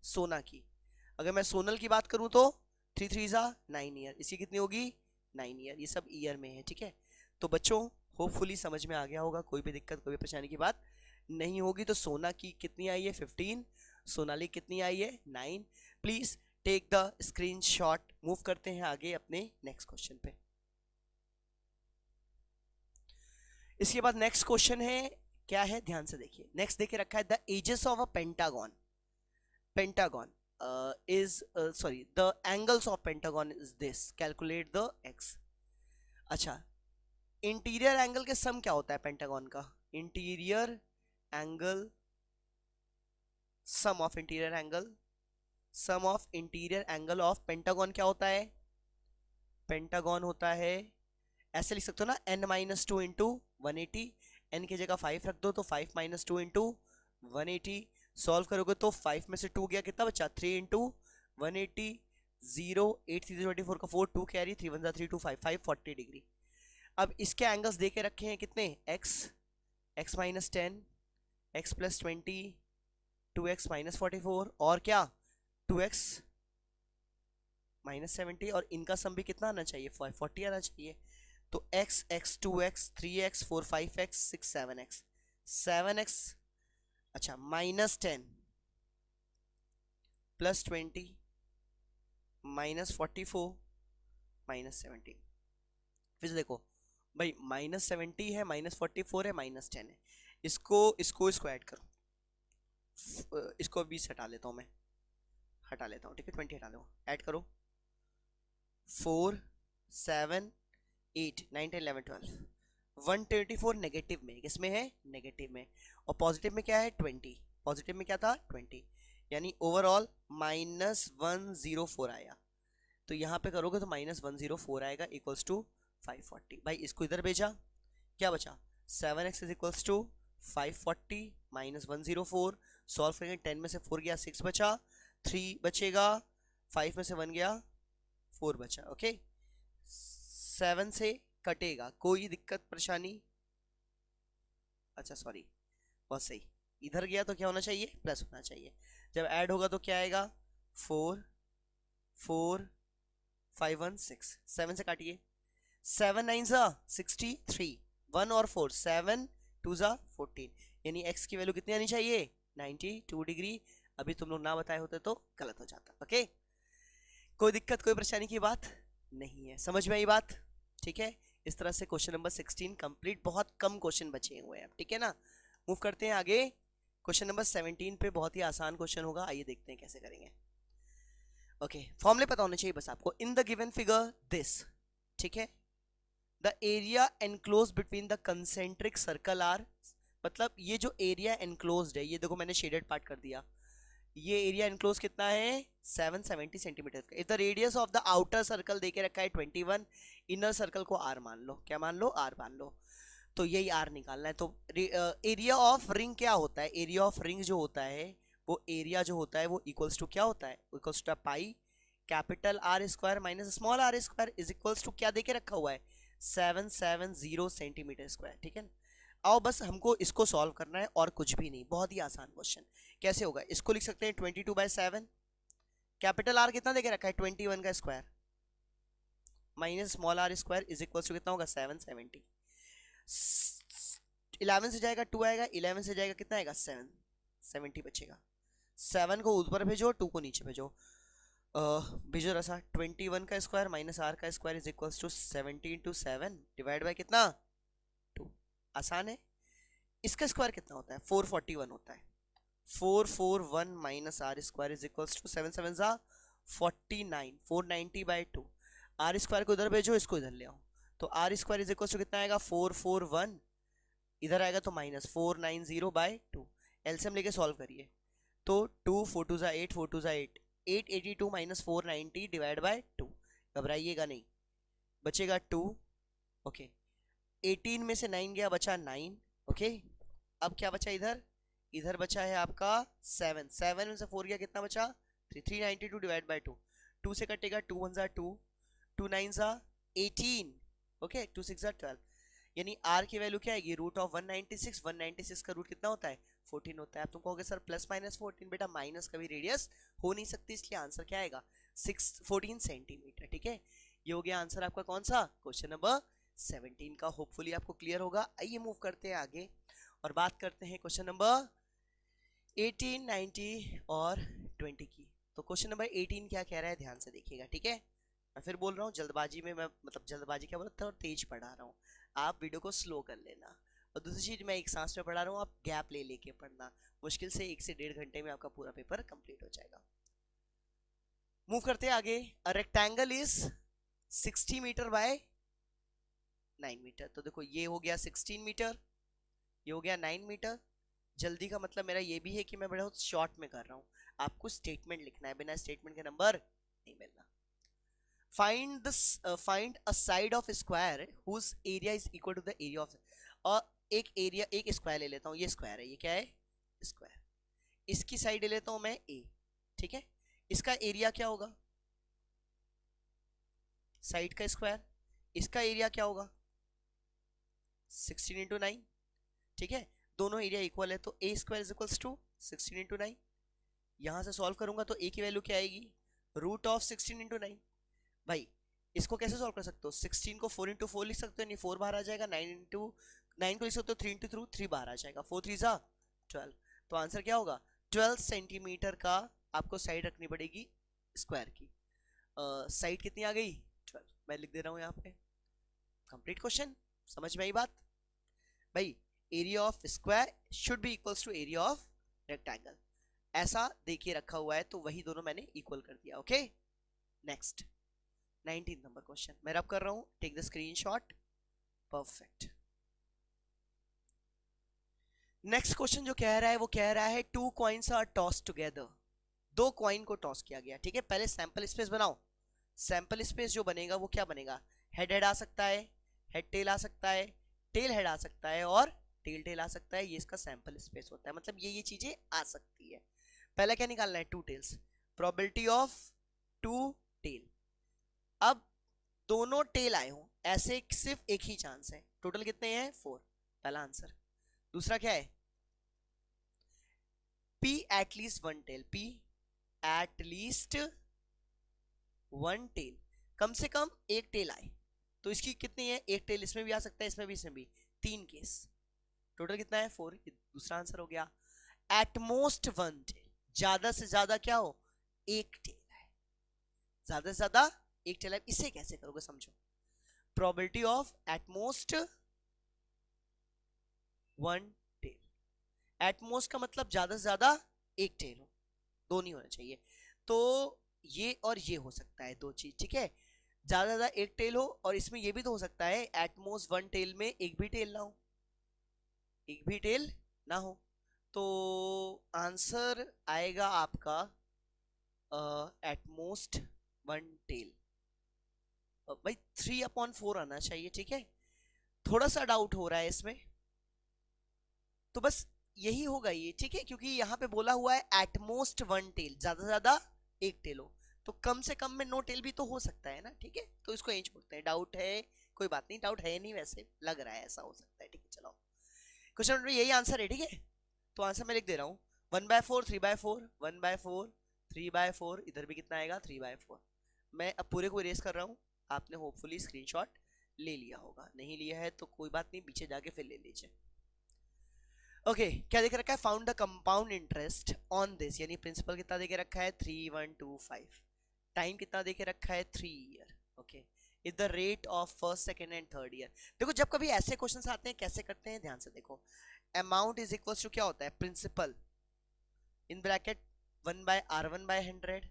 सोना की। अगर मैं सोनल की बात करूं तो 3 3 9 ईयर, इसकी कितनी होगी 9 ईयर। ये सब ईयर में है। ठीक है, तो बच्चों होपफुली समझ में आ गया होगा, कोई भी दिक्कत कोई भी परेशानी की बात नहीं होगी। तो सोना की कितनी आई है 15, सोनाली कितनी आई है 9। Please take the screenshot. Move करते हैं आगे अपने नेक्स्ट क्वेश्चन पे। इसके बाद नेक्स्ट क्वेश्चन है, क्या है ध्यान से देखिए। नेक्स्ट देखे रखा है the edges of a pentagon. Pentagon is sorry, the angles of pentagon is this, calculate the x। अच्छा, इंटीरियर एंगल के सम क्या होता है पेंटागन का, interior angle, sum of interior angle, sum of interior angle of pentagon क्या होता है, pentagon होता है, ऐसे लिख सकते हो ना n माइनस 2 इंटू 180, n की जगह 5 रख दो तो 5 माइनस 2 इंटू 180। सॉल्व करोगे तो 5 में से 2 गया, कितना बचा 3 इंटू 180, 0 8 3 24 का 4 2 कैरी 3 1 3 2 5 540 डिग्री। अब इसके एंगल्स दे के रखे हैं कितने, x minus 10, x plus 20, 2x minus 44 और क्या 2x माइनस 70, और इनका सम भी कितना आना चाहिए 40 आना चाहिए। तो x 2x 3x 4 5x 6 7x 7x, अच्छा माइनस 10 प्लस 20 माइनस 44 माइनस 70। फिर से देखो भाई, माइनस 70 है, माइनस 44 है, माइनस 10 है, इसको ऐड करो। इसको 20 हटा लेता हूं मैं, हटा लेता हूं, ठीक है 20 हटा लो, ऐड करो 4 7 8 9 10 11 12, 124 नेगेटिव में, किसमें है नेगेटिव में, और पॉजिटिव में क्या है 20, पॉजिटिव में क्या था 20, यानी ओवरऑल -104 आया। तो यहाँ पे करोगे तो -104 आएगा इक्वल्स टू 540। भाई इसको इधर भेजा, क्या बचा 7x is equals to 540 -104। Solve करेंगे, 10 में से 4 गया 6 बचा, 3 बचेगा, 5 में से 1 गया 4 बचा। ओके 7 से कटेगा, कोई दिक्कत परेशानी? अच्छा सॉरी, बहुत सही, इधर गया तो क्या होना चाहिए, प्लस होना चाहिए। जब ऐड होगा तो क्या आएगा 4 4 5 1 6, 7 से काटिए, 7 9 ज़ा 63, 1 और 4, 7 2 ज़ा 14, यानी x की वैल्यू कितनी आनी चाहिए 92 डिग्री। अभी तुम लोग ना बताए होते तो गलत हो जाता। ओके कोई दिक्कत कोई परेशानी की बात नहीं है, समझ में आई बात? ठीक है, इस तरह से क्वेश्चन नंबर 16 कंप्लीट। बहुत कम क्वेश्चन बचे हुए हैं, ठीक है ना। मूव करते हैं आगे, क्वेश्चन नंबर 17 पे बहुत ही आसान क्वेश्चन होगा, आइए देखते हैं कैसे करेंगे। ओके फॉर्मूले पता होने चाहिए बस आपको। In the given figure this, ठीक है, the area enclose between the concentric circle are, मतलब ये जो एरिया एनक्लोज्ड है, ये देखो मैंने शेडेड पार्ट कर दिया, ये एरिया एनक्लोज कितना है 770 सेंटीमीटर का। If the radius of the outer circle देके रखा है 21, इनर सर्कल को आर मान लो, क्या मान लो आर मान लो, तो यही आर निकालना है। तो एरिया ऑफ रिंग क्या होता है, एरिया ऑफ रिंग जो होता है वो एरिया जो होता है वो इक्वल्स टू क्या होता है, equals to pi capital R square minus small R square is equals to क्या देके रखा हुआ है 770 सेंटीमीटर स्क्वायर। ठीक है, आओ बस हमको इसको सॉल्व करना है और कुछ भी नहीं, बहुत ही आसान क्वेश्चन। कैसे होगा, इसको लिख सकते हैं 22/7, कैपिटल आर कितना देके रखा है 21 का square minus small R square is equal to कितना होगा 770। 11 से जाएगा 2 आएगा, 11 से जाएगा कितना आएगा 7, 70 बचेगा। 7 को ऊपर भेजो 2 को नीचे भेजो, भेजो रसा 21 का स्क्वायर माइनस आर का square is equal to 70 into 7 divide by कितना 2। आसान है। इसका स्क्वायर कितना होता है 441 होता है, 441 minus R square is equal to 7 7 जा 49, 490/2। आर स्क्वायर को इधर भेजो, इसको इधर ले आओ, तो R square is equal to कितना आएगा 441, इधर आएगा तो -490/2। एलसीएम लेके सॉल्व करिए, तो 2 4 2 8 4 2 8, 882 माइनस 490 डिवाइड बाय 2। घबराइएगा नहीं, बचेगा 2। ओके 18 में से 9 गया, बचा 9। ओके अब क्या बचा इधर, इधर बचा है आपका 7, 7 में से 4 गया कितना बचा 3, 392 डिवाइड बाय 2, 2 से कटेगा 2 1 जा 2, 2 9 जा 18, ओके 2 6 जा 12, यानी r की वैल्यू क्या आएगी रूट ऑफ 196। 196 का रूट कितना होता है 14 होता है। आप तुम कहोगे सर प्लस माइनस 14, बेटा माइनस कभी रेडियस हो नहीं सकती, इसलिए आंसर क्या आएगा 14 सेंटीमीटर। ठीक है, ये हो गया आंसर आपका कौन सा क्वेश्चन नंबर 17 का। होपफुली आपको क्लियर होगा। आइए मूव करते हैं आगे और बात करते हैं क्वेश्चन नंबर 18, 19 और 20 की। तो क्वेश्चन नंबर 18 क्या कह रहा है, ध्यान से देखिएगा। ठीक है, मैं फिर बोल रहा हूँ जल्दबाजी में, मैं मतलब जल्दबाजी क्या बोल रहा था और तेज पढ़ा रहा हूँ, आप वीडियो को स्लो कर लेना। और दूसरी चीज मैं एक सांस में पढ़ा रहा हूँ, आप गैप ले लेके पढ़ना, मुश्किल से 1 से 1.5 घंटे में आपका पूरा पेपर कंप्लीट हो जाएगा। मूव करते हैं आगे। A rectangle is 60 metre by 9 metre. तो देखो ये हो गया 16 मीटर, ये हो गया 9 मीटर। जल्दी का मतलब मेरा ये भी है कि मैं बड़ा शॉर्ट में कर रहा हूँ, आपको स्टेटमेंट लिखना है, बिना स्टेटमेंट के नंबर नहीं मिलना। find a side of a square whose area is equal to the area of, और एक एरिया, एक स्क्वायर ले लेता हूँ, ये स्क्वायर है, ये क्या है स्क्वायर, इसकी साइड ले लेता हूँ मैं a। ठीक है, इसका एरिया क्या होगा साइड का स्क्वायर, इसका एरिया क्या होगा 16 इंटू 9। ठीक है, दोनों एरिया इक्वल है, तो a square is equals to 16 into 9। यहां से सॉल्व करूंगा तो a की वैल्यू क्या आएगी रूट ऑफ 16 इंटू 9। भाई इसको कैसे सॉल्व कर सकते हो, 16 को 4 इंटू 4 लिख सकते हो, नहीं 4 बाहर आ जाएगा, 9 को लिख सकते हो 3 इंटू 3 बाहर आ जाएगा, 4 3 जा 12। तो आंसर क्या होगा 12 सेंटीमीटर का आपको साइड रखनी पड़ेगी स्क्वायर की। साइड कितनी आ गई 12, मैं लिख दे रहा हूँ यहाँ पे। कंप्लीट क्वेश्चन, समझ में आई बात? भाई area of square should be equals to area of rectangle, ऐसा देखिए रखा हुआ है, तो वही दोनों मैंने इक्वल कर दिया। ओके नेक्स्ट 19 नंबर क्वेश्चन मैं रब कर रहा हूं, take the screenshot. Perfect. Next question जो कह रहा है वो कह रहा है 2 कॉइन्स आर टॉस टुगेदर। दो कॉइन को टॉस किया गया, ठीक है। पहले सैंपल स्पेस बनाओ, सैंपल स्पेस जो बनेगा वो क्या बनेगा, हेड हेड आ सकता है, हेड टेल आ सकता है, टेल हेड आ सकता है और टेल टेल आ सकता है, ये इसका सैंपल स्पेस होता है, मतलब ये चीजें आ सकती है। पहला क्या निकालना है, two tails, probability of two tail. अब दोनों टेल आए हो ऐसे सिर्फ एक ही चांस है, टोटल कितने हैं, 4, पहला आंसर। दूसरा क्या है, P at least one tail, P at least one tail, कम से कम एक टेल आए, तो इसकी कितनी है, एक टेल, इसमें भी आ सकता है, इसमें भी, इसमें भी, 3 केस, टोटल कितना है, 4, दूसरा आंसर हो गया। एट मोस्ट वन टेल, ज्यादा से ज्यादा क्या हो, एक टेल है, ज्यादा से ज्यादा एक टेल है, इसे कैसे करोगे समझो, probability of at most one tail, at most का मतलब ज्यादा से ज्यादा एक टेल हो, दो नहीं होना चाहिए, तो ये और ये हो सकता है, दो चीज, ठीक है, ज्यादा से ज्यादा एक टेल हो, और इसमें ये भी तो हो सकता है एटमोस्ट वन टेल में एक भी टेल ना हो, एक भी टेल ना हो, तो आंसर आएगा आपका एटमोस्ट वन टेल, भाई 3/4 आना चाहिए, ठीक है, थोड़ा सा डाउट हो रहा है इसमें, तो बस यही होगा ये, ठीक है, क्योंकि यहाँ पे बोला हुआ है एटमोस्ट वन टेल, ज्यादा से ज्यादा एक टेल हो, तो कम से कम में नो टेल भी तो हो सकता है ना, ठीक है, तो इसको यही छोड़ते हैं, डाउट है, कोई बात नहीं, डाउट है नहीं, वैसे लग रहा है ऐसा हो सकता है, ठीक है, चलो क्वेश्चन नंबर यही आंसर है, ठीक है, तो आंसर मैं लिख दे रहा हूँ, 1/4, 3/4, 1/4, 3/4, इधर भी कितना आएगा, 3/4, मैं अब पूरे को इरेज कर रहा हूँ, आपने होपफुली स्क्रीनशॉट ले लिया होगा, नहीं लिया है तो कोई बात नहीं, पीछे जाके फिर ले लीजिए। ओके क्या देख रखा है, found the compound interest on this, यानी प्रिंसिपल कितना देके रखा है, 3125, टाइम कितना देके रखा है, 3 year, okay, is the rate of first second and third year. देखो जब कभी ऐसे क्वेश्चंस आते हैं कैसे करते हैं, ध्यान से देखो, अमाउंट इज इक्वल टू क्या होता है, प्रिंसिपल इन ब्रैकेट 1/R1/100,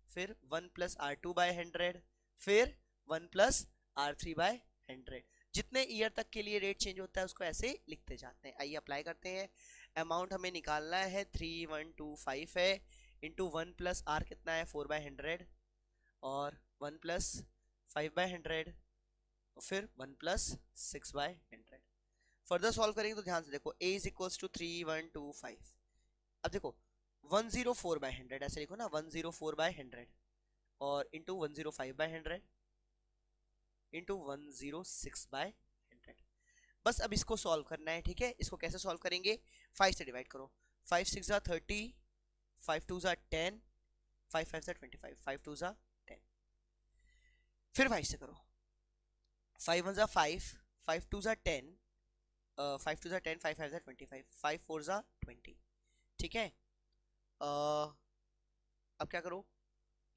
फिर 1+R2/100, फिर 1+R3/100, जितने ईयर तक के लिए रेट चेंज होता है उसको ऐसे लिखते जाते हैं। आइए अप्लाई करते हैं, अमाउंट हमें निकालना है 3125 है, इंटू 1+R कितना है, 4/100, और 1+5/100, फिर 1+6/100। फर्दर सॉल्व करेंगे तो ध्यान से देखो, a इज इक्वल्स टू 3125, अब देखो 104/100 ऐसे लिखो ना, 104/100 और इंटू 105/100 इंटू 106/100, बस अब इसको सॉल्व करना है, ठीक है, इसको कैसे सॉल्व करेंगे, 5 से डिवाइड करो, 5 6 जा 30, 5 2 जा 10, 5 5 जा 25, 5 2 जा 10, फिर 5 से करो, 5 1 जा 5, 5 2 जा 10, 5 2 जा 10, 5 5 जा 25, 5 4 जा 20, ठीक है, अब क्या करो,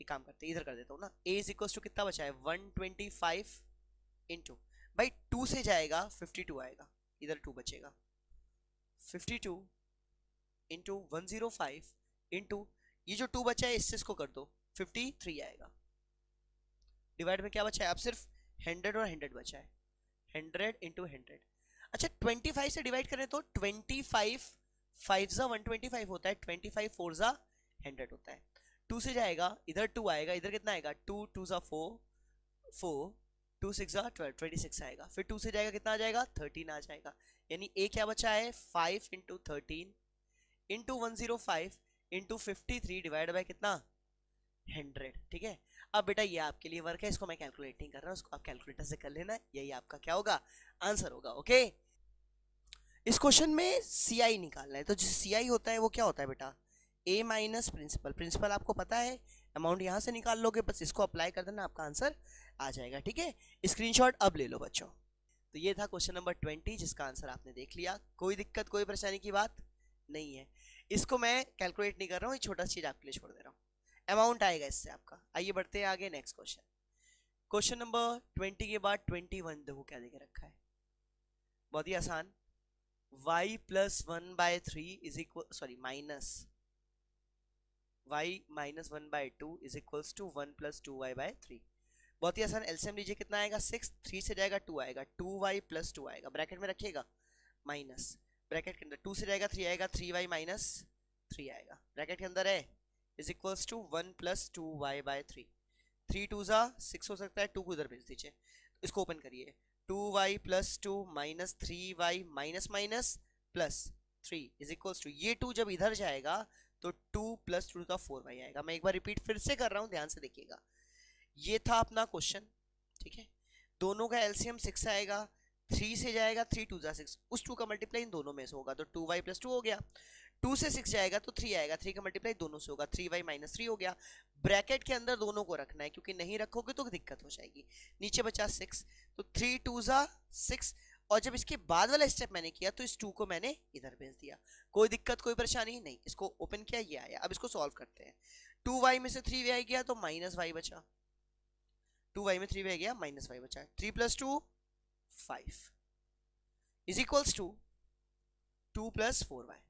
एक काम करते हैं, इधर कर देता हूँ ना, a इज इक्वल टू कितना बचा है, 125 इंटू, भाई 2 से जाएगा 52 आएगा, इधर 2 बचेगा, 52 इंटू 105 इंटू ये जो 2 बचा है इससे इसको कर दो, 53 आएगा, डिवाइड में क्या बचा है, अब सिर्फ 100 और 100 बचा है, 100 इंटू 100, अच्छा 25 से डिवाइड करें तो 25 5 जा 125 होता है, 25 4 जा 100 होता है, 2 से जाएगा इधर 2 आएगा, इधर कितना आएगा, 2 2 जा 4 4, 2 6 जा 12, 26 आएगा, फिर 2 से जाएगा कितना आ जाएगा, 13 आ जाएगा, यानी a क्या बचा है, 5 into 13 into 105 into 53 divide by कितना, 100, ठीक है। अब बेटा ये आपके लिए वर्क है, इसको मैं कैलकुलेट नहीं कर रहा हूँ, उसको आप कैलकुलेटर से कर लेना, यही आपका क्या होगा, आंसर होगा, ओके। इस क्वेश्चन में सी आई निकालना है, तो जो सी आई होता है वो क्या होता है बेटा, a माइनस प्रिंसिपल, प्रिंसिपल आपको पता है, अमाउंट यहाँ से निकाल लोगे, बस इसको अप्लाई कर देना, आपका आंसर आ जाएगा, ठीक है, स्क्रीनशॉट अब ले लो बच्चों। तो ये था क्वेश्चन नंबर 20 जिसका आंसर आपने देख लिया, कोई दिक्कत कोई परेशानी की बात नहीं है, इसको मैं कैलकुलेट नहीं कर रहा हूँ, ये छोटा चीज आपके लिए छोड़ दे रहा हूँ, अमाउंट आएगा इससे आपका। आइए बढ़ते हैं आगे, नेक्स्ट क्वेश्चन, क्वेश्चन नंबर 20 के बाद 21 देखो क्या देके रखा है, बहुत ही आसान, y plus 1/3 is equal, sorry minus y minus 1/2 is equals to 1 plus 2y/3, बहुत ही आसान, एलसीएम लीजिए कितना आएगा, 6, 3 से जाएगा 2 आएगा, 2y प्लस 2 आएगा, ब्रैकेट में रखिएगा, माइनस ब्रैकेट के अंदर 2 से जाएगा 3 आएगा, 3y माइनस 3 आएगा, ब्रैकेट के अंदर है, is equals to 1 plus 2y/3। 3 2 जा 6 हो सकता है, 2 को उधर भेज दीजिए, इसको ओपन करिए। 2y plus 2 minus 3y minus minus plus 3 is equals to, ये 2 जब इधर जाएगा तो 2 प्लस 2 का 4y आएगा। मैं एक बार रिपीट फिर से कर रहा हूं, ध्यान से देखिएगा। ये था अपना क्वेश्चन, ठीक है। दोनों का एलसीएम 6 आएगा, 3 से जाएगा 3 2 जा 6, उस 2 का मल्टीप्लाई इन दोनों में से होगा तो 2y प्लस 2 हो गया। 2 से 6 जाएगा तो 3 आएगा, 3 का मल्टीप्लाई दोनों से होगा, 3y माइनस 3 हो गया। ब्रैकेट के अंदर दोनों को रखना है, क्योंकि नहीं रखोगे तो दिक्कत हो जाएगी। नीचे बचा 6, तो 3 2 जा 6, और जब इसके बाद वाला स्टेप मैंने किया तो इस 2 को मैंने इधर भेज दिया। कोई दिक्कत कोई परेशानी नहीं, इसको ओपन किया, ये आया। अब इसको सॉल्व करते हैं। 2y में से 3y गया तो माइनस y बचा, 2y में 3y गया माइनस y बचा। 3 plus 2 5 is equals to 2 plus 4y।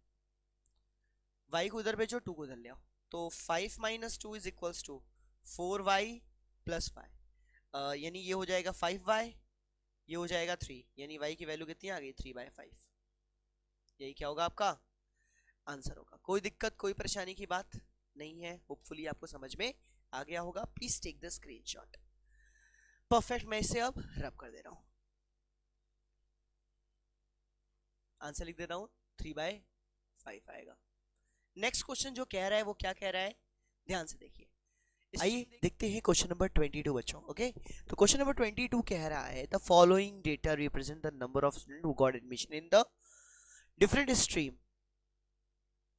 y को उधर भेजो, 2 को उधर ले आओ, तो 5 minus 2 is equals to 4y plus y, यानी ये हो जाएगा 5y, ये हो जाएगा 3, यानी y की वैल्यू कितनी आ गई 3/5। यही क्या होगा आपका आंसर होगा। कोई दिक्कत कोई परेशानी की बात नहीं है, होपफुली आपको समझ में आ गया होगा। Please take the screenshot. Perfect, मैं इसे अब रब कर दे रहा हूं, आंसर लिख देता हूं 3/5 आएगा। नेक्स्ट क्वेश्चन जो कह रहा है वो क्या कह रहा है, ध्यान से देखिए। आइए देखते हैं क्वेश्चन नंबर 22 बच्चों। ओके, तो क्वेश्चन नंबर 22 कह रहा है the following data represent the number of student who got admission in the different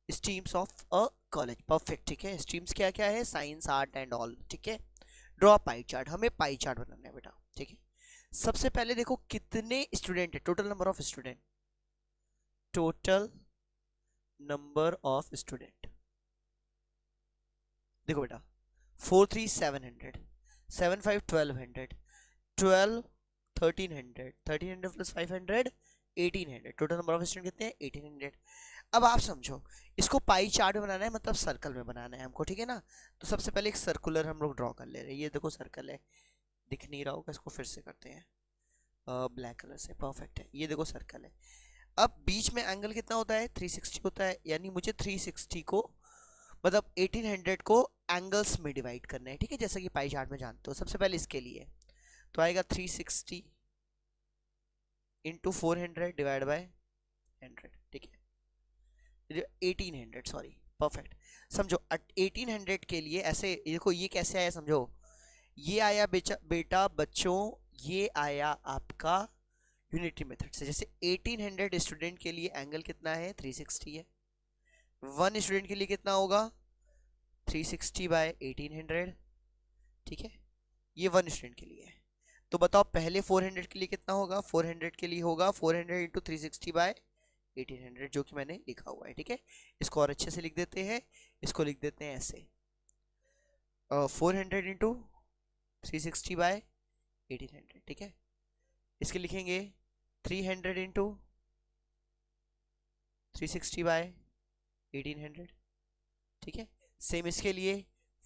streams of a college. Perfect, ठीक है। स्ट्रीम्स क्या क्या है, साइंस आर्ट एंड ऑल, ठीक है। ड्रॉ पाई चार्ट, हमें पाई चार्ट बनाना है बेटा, ठीक है। सबसे पहले देखो कितने स्टूडेंट है, total number of student, total number of student. देखो बेटा 4 3 700, 7 5 1200, 12 1300, 1300 plus 500 1800, total number of student कितने हैं 1800। अब आप समझो, इसको पाई चार्ट में बनाना है, मतलब सर्कल में बनाना है हमको, ठीक है ना। तो सबसे पहले एक सर्कुलर हम लोग ड्रॉ कर ले रहे हैं। ये देखो सर्कल है, दिख नहीं रहा होगा, इसको फिर से करते हैं ब्लैक कलर से। परफेक्ट है, ये देखो सर्कल है। अब बीच में एंगल कितना होता है 360 होता है, यानी मुझे 360 को मतलब 1800 को एंगल्स में डिवाइड करना है, ठीक है, जैसा कि पाई चार्ट में जानते हो। सबसे पहले इसके लिए तो आएगा 360 इंटू 400 डिवाइड बाय 100, ठीक है, 1800, सॉरी। परफेक्ट, समझो 1800 के लिए ऐसे देखो, ये कैसे आया समझो, ये आया बेटा बच्चों, ये आया आपका यूनिटरी मेथड से। जैसे 1800 स्टूडेंट के लिए एंगल कितना है 360 है, 1 स्टूडेंट के लिए कितना होगा 360 बाय 1800, ठीक है, ये 1 स्टूडेंट के लिए है। तो बताओ पहले 400 के लिए कितना होगा, 400 के लिए होगा 400 इंटू 360 बाय 1800, जो कि मैंने लिखा हुआ है, ठीक है। इसको और अच्छे से लिख देते हैं, इसको लिख देते हैं ऐसे 400 इंटू 360 बाय 1800, ठीक है। इसके लिखेंगे 300 इंटू 360 बाय 1800, ठीक है। सेम इसके लिए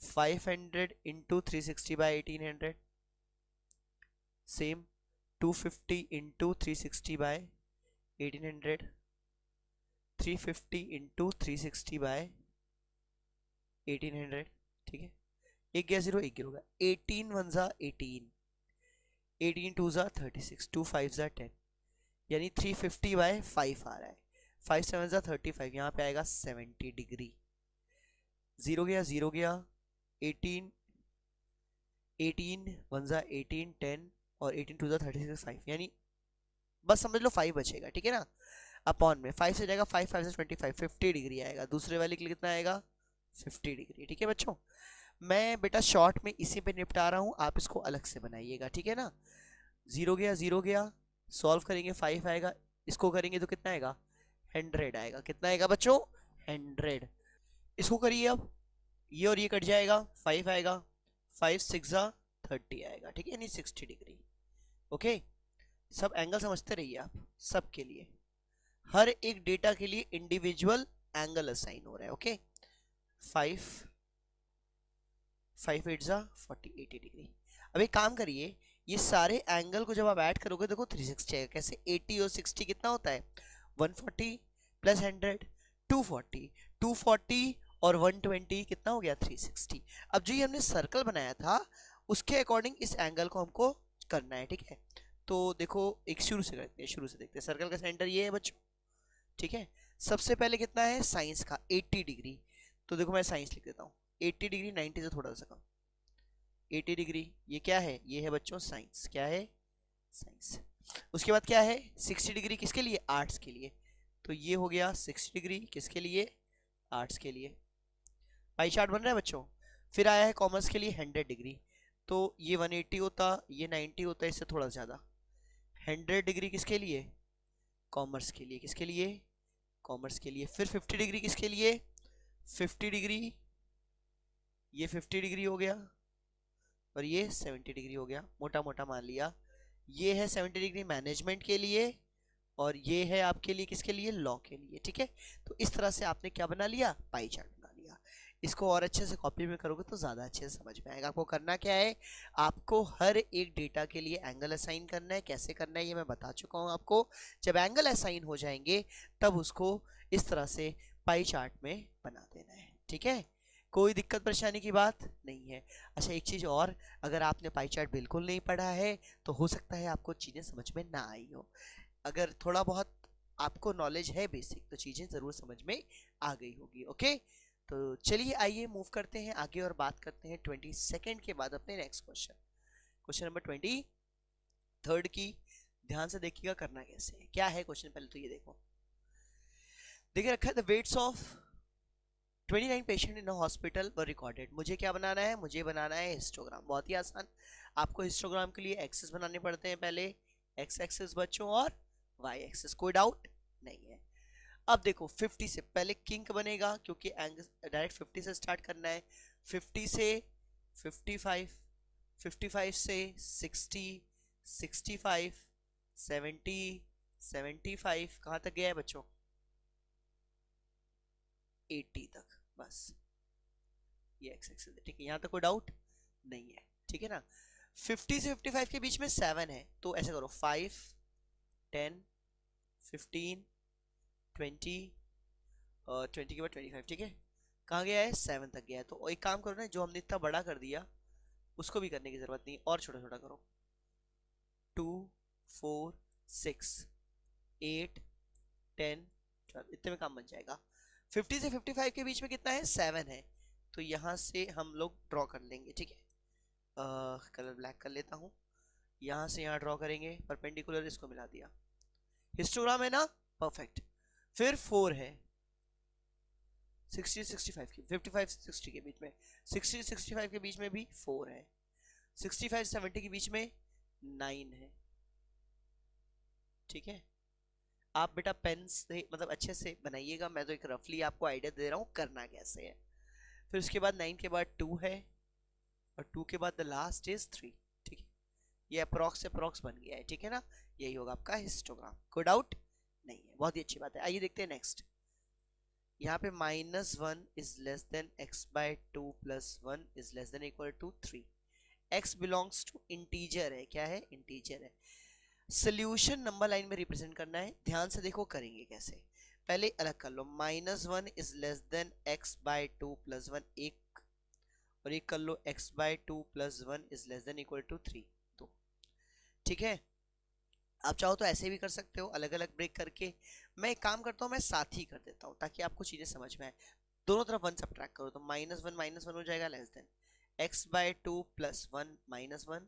500 into 360 by 1800, same 250 into 360 by 1800, 350 into 360 by 1800, ठीक है। एक गया 0, एक गिरोगा, 18 1 जा 18, 18 2 जा 36, 2 5 जा 10, यानी 350 बाय 5 आ रहा है। 5 7 जा 35, यहाँ पे आएगा 70 डिग्री। 0 गया 0 गया, 18 18 1 जा 18 10 और 18 2 जा 36 5, यानी बस समझ लो 5 बचेगा, ठीक है ना। अपॉन में 5 से जाएगा 5 5 से 25, 50 डिग्री आएगा। दूसरे वाले के लिए कितना आएगा 50 डिग्री, ठीक है बच्चों। मैं बेटा शॉर्ट में इसी पे निपटा रहा हूँ, आप इसको अलग से बनाइएगा, ठीक है ना। 0 गया 0 गया, सॉल्व करेंगे 5 आएगा, इसको करेंगे तो कितना आएगा 100 आएगा। कितना आएगा बच्चों 100। इसको करिए अब, ये और ये कट जाएगा, 5 आएगा, 5 6 जा 30 आएगा, ठीक है, यानी 60 डिग्री। ओके, सब एंगल समझते रहिए आप, सब के लिए, हर एक डेटा के लिए इंडिविजुअल एंगल असाइन हो रहा है। ओके, 5 5 8 जा 40 80 डिग्री। अब एक काम करिए, ये सारे एंगल को जब आप ऐड करोगे देखो 360 आएगा। कैसे, 80 और 60 कितना होता है 140 प्लस 100 240, 240 और 120 कितना हो गया 360। अब जो ये हमने सर्कल बनाया था उसके अकॉर्डिंग इस एंगल को हमको करना है, ठीक है। तो देखो एक शुरू से करते हैं, शुरू से देखते हैं। सर्कल का सेंटर ये है बच्चों, ठीक है। सबसे पहले कितना है साइंस का 80 डिग्री, तो देखो मैं साइंस लिख देता हूँ। 80 डिग्री 90 से थोड़ा सा कम, 80 डिग्री ये क्या है, ये है बच्चों साइंस, क्या है साइंस। उसके बाद क्या है 60 डिग्री किसके लिए, आर्ट्स के लिए, तो ये हो गया 60 डिग्री किसके लिए, आर्ट्स के लिए। पाई चार्ट बन रहा है बच्चों। फिर आया है कॉमर्स के लिए 100 डिग्री, तो ये 180 होता, ये 90 होता, इससे थोड़ा ज़्यादा। 100 डिग्री किसके लिए, कॉमर्स के लिए, किसके लिए, कॉमर्स के लिए। फिर 50 डिग्री किसके लिए, 50 डिग्री, ये 50 डिग्री हो गया और ये 70 डिग्री हो गया, मोटा मोटा मान लिया। ये है 70 डिग्री मैनेजमेंट के लिए और ये है आपके लिए किसके लिए, लॉ के लिए, ठीक है। तो इस तरह से आपने क्या बना लिया, पाई चार्ट बना लिया। इसको और अच्छे से कॉपी में करोगे तो ज़्यादा अच्छे से समझ में आएगा। आपको करना क्या है, आपको हर एक डेटा के लिए एंगल असाइन करना है। कैसे करना है ये मैं बता चुका हूँ आपको। जब एंगल असाइन हो जाएंगे तब उसको इस तरह से पाई चार्ट में बना देना है, ठीक है। कोई दिक्कत परेशानी की बात नहीं है। अच्छा एक चीज़ और, अगर आपने पाई चार्ट बिल्कुल नहीं पढ़ा है तो हो सकता है आपको चीज़ें समझ में ना आई हो। अगर थोड़ा बहुत आपको नॉलेज है बेसिक तो चीज़ें ज़रूर समझ में आ गई होगी, ओके। तो चलिए आइए मूव करते हैं आगे और बात करते हैं 22 के बाद अपने नेक्स्ट क्वेश्चन, क्वेश्चन नंबर 23 की। ध्यान से देखिएगा करना कैसे है, क्या है क्वेश्चन। पहले तो ये देखो, देखिए रखा है the weights of 29 patient in hospital were recorded. मुझे क्या बनाना है, मुझे बनाना है हिस्टोग्राम। बहुत ही आसान, आपको हिस्टोग्राम के लिए एक्सेस बनाने पड़ते हैं पहले, एक्स एक्सेस बच्चों और वाई एक्सेस, कोई डाउट नहीं है। अब देखो 50 से पहले किंक बनेगा क्योंकि डायरेक्ट 50 से स्टार्ट करना है। 50 से 55, 55 से 60, 65, 70, 75 कहाँ तक गया है बच्चों, 80 तक, बस ये एक्स एक्सेस है, ठीक है। यहाँ तक कोई डाउट नहीं है, ठीक है ना। 50 से 55 के बीच में 7 है, तो ऐसे करो 5, 10, 15, 20 और 20 के बाद 25, ठीक है। कहाँ गया है, 7 तक गया है। तो एक काम करो ना, जो हमने इतना बड़ा कर दिया उसको भी करने की जरूरत नहीं, और छोटा छोटा करो। 2, 4, 6, 8, 10, 12, इतने में काम बन जाएगा। 50 से 55 के बीच में कितना है, 7 है, तो यहाँ से हम लोग ड्रॉ कर लेंगे, ठीक है। कलर ब्लैक कर लेता हूँ। यहाँ से यहाँ ड्रॉ करेंगे परपेंडिकुलर, इसको मिला दिया। हिस्टोग्राम है ना, परफेक्ट। फिर 4 है 60 65 की, 55 से 60 के बीच में, 60 65 के बीच में भी 4 है, 65 70 के बीच में 9 है, ठीक है। आप बेटा पेन से मतलब अच्छे से बनाइएगा, मैं तो एक रफली आपको आइडिया दे रहा हूँ करना कैसे है। फिर उसके बाद 9 के बाद 2 है और 2 के बाद द लास्ट इज 3, ठीक है। ये अप्रॉक्स अप्रॉक्स बन गया है, ठीक है ना। यही होगा आपका हिस्टोग्राम, कोई डाउट नहीं है, बहुत ही अच्छी बात है। आइए देखते हैं नेक्स्ट। यहाँ पे -1 is less than x by 2 plus 1 is less than equal to 3। x belongs to integer है, क्या है, इंटीजर है। सोल्यूशन नंबर लाइन में रिप्रेजेंट करना है, ध्यान से देखो करेंगे कैसे। पहले अलग कर लो, -1 is less than x by 2 plus 1 एक, और एक कर लो x by 2 plus 1 is less than equal to 3, तो ठीक है। आप चाहो तो ऐसे भी कर सकते हो अलग अलग ब्रेक करके। मैं एक काम करता हूँ, मैं साथ ही कर देता हूँ ताकि आपको चीजें समझ में आए। दोनों तरफ 1 सब्ट्रैक्ट करो तो -1 हो जाएगा less than x by 2 plus 1 -1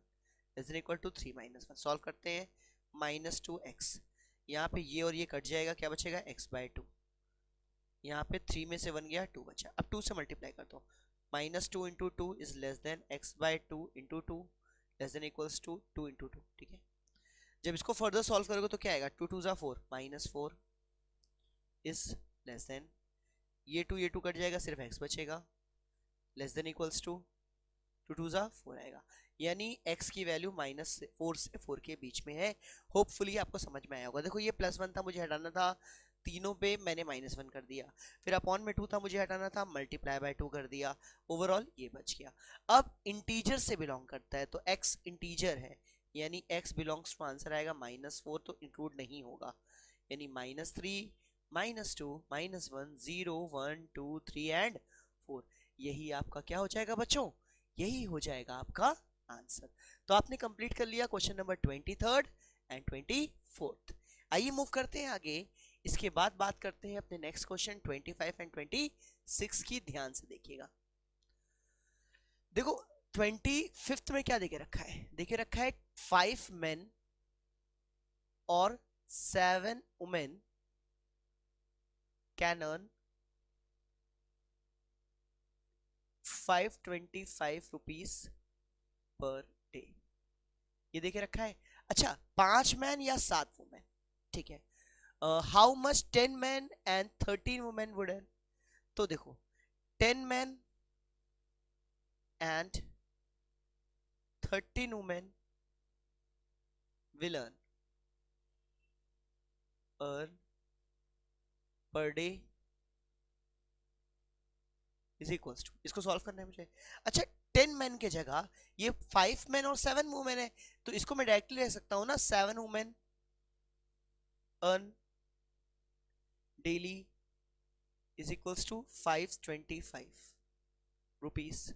is equal to 3 -1। Solve करते हैं, -2x, यहाँ पे ये और ये कट जाएगा, क्या बचेगा x बाय 2। यहाँ पे 3 में से 1 गया, 2 बचा। अब 2 से मल्टीप्लाई कर दो, -2 into 2 is less than x by 2 into 2 less than equals to 2 into 2, ठीक है। जब इसको फर्दर सॉल्व करोगे तो क्या आएगा, 2 2 4 -4 इज लेस देन, ये 2 कट जाएगा, सिर्फ x बचेगा, लेस देन इक्वल्स टू 2 2 4 आएगा। यानी x की वैल्यू -4 से 4 के बीच में है। होपफुली आपको समझ में आया होगा। देखो ये +1 था, मुझे हटाना था, तीनों पे मैंने -1 कर दिया। फिर अपॉन में 2 था, मुझे हटाना था, मल्टीप्लाई बाय 2 कर दिया। ओवरऑल ये बच गया। अब इंटीजर से बिलोंग करता है तो x इंटीजर है, यानी x बिलोंग्स टू, आंसर आएगा -4, तो इंक्लूड नहीं होगा। यानी -3, -2, -1, 0, 1, 2, 3 एंड 4। यही आपका क्या हो जाएगा बच्चों, यही हो जाएगा आपका आंसर। तो आपने कंप्लीट कर लिया क्वेश्चन नंबर 23 एंड 24। आइए मूव करते हैं आगे। इसके बाद बात करते हैं अपने नेक्स्ट क्वेश्चन 25 एंड 26 की। ध्यान से देखिएगा। देखो 25th में क्या देके रखा है, देखे रखा है 5 men और 7 women can earn 525 rupees per day. ये देखे रखा है। अच्छा 5 मैन या 7 वुमेन, ठीक है। How much 10 man and 13 women would earn. तो देखो 10 man and 13 women will earn per day is equals to, इसको सॉल्व करना है मुझे। अच्छा 10 मैन के जगह ये 5 मैन और 7 वुमेन है, तो इसको मैं डायरेक्टली ले सकता हूं ना, 7 women earn daily is equals to 525 rupees.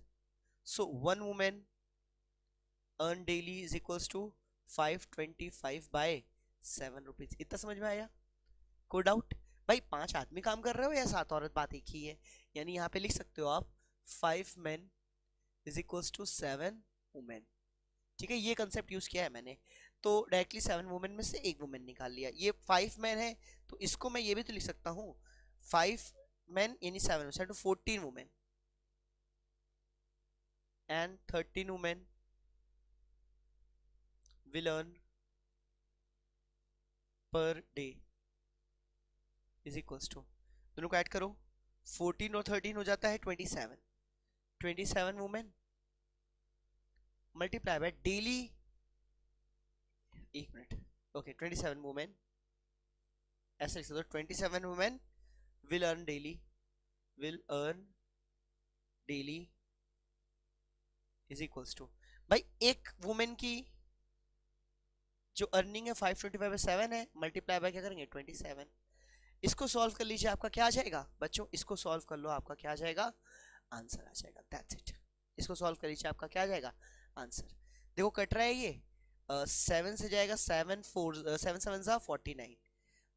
So one woman earn daily is equals to 525 by 7 rupees. इतना समझ में आया? कोई डाउट? भाई 5 आदमी काम कर रहे हो या 7 औरत, बात एक ही है। यानी यहाँ पे लिख सकते हो आप 5 men is equals to 7 women। ठीक है, ये कंसेप्ट यूज किया है मैंने। तो डायरेक्टली 7 वुमेन में से एक वुमेन निकाल लिया। ये 5 मैन है, तो इसको मैं ये भी तो लिख सकता हूँ 5 men यानी 7 to 14 women and 13 women will earn per day is equals to, दोनों को ऐड करो 14 और 13 हो जाता है 27। 27 वुमेन मल्टीप्लाई बाय डेली, एक मिनट, ओके 27 वुमेन, ऐसे लिख सकते हो 27 women will earn daily is equals to, भाई एक वुमेन की जो अर्निंग है 525/7 है, मल्टीप्लाई बाय क्या करेंगे 27। इसको सॉल्व कर लीजिए, आपका क्या आ जाएगा बच्चों, इसको सॉल्व कर लो, आपका क्या आ जाएगा आंसर आ जाएगा। That's it. इसको सॉल्व कर लीजिए, आपका क्या आ जाएगा आंसर। देखो कट रहा है ये 7 से जाएगा 7 7 जा 49,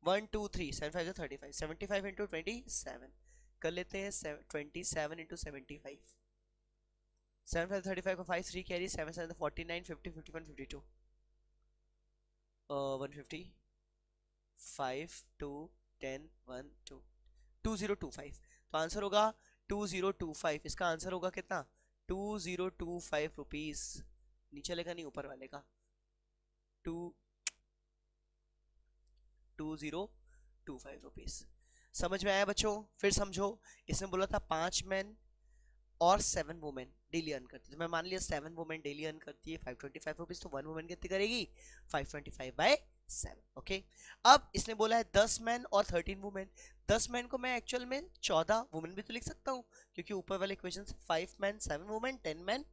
1 2 3 7 5 35, 75 इंटू 27 कर लेते हैं 27 इंटू 75, 7 5 35 को 5 3 कैरी, 7 7 49, 50 51 52, 150 5 2 10 1 2 2025। तो आंसर होगा 2025। इसका आंसर होगा कितना 2025 रुपीज। नीचे लेगा नहीं ऊपर वाले का 2025 रुपीज। समझ में आया बच्चों? फिर समझो, इसने बोला था 5 मैन और 7 वुमेन डेली अर्न करती है, तो मैं मान लिया 7 वुमेन डेली अर्न करती है 525 रुपीज, तो 1 वुमेन कितनी करेगी 525/7। ओके, अब इसने बोला है 10 मैन और 13 वुमेन। 10 मैन को मैं एक्चुअल में 14 वुमेन भी तो लिख सकता हूँ, क्योंकि ऊपर वाले इक्वेशन से 5 मैन 7 वुमेन 10 मैन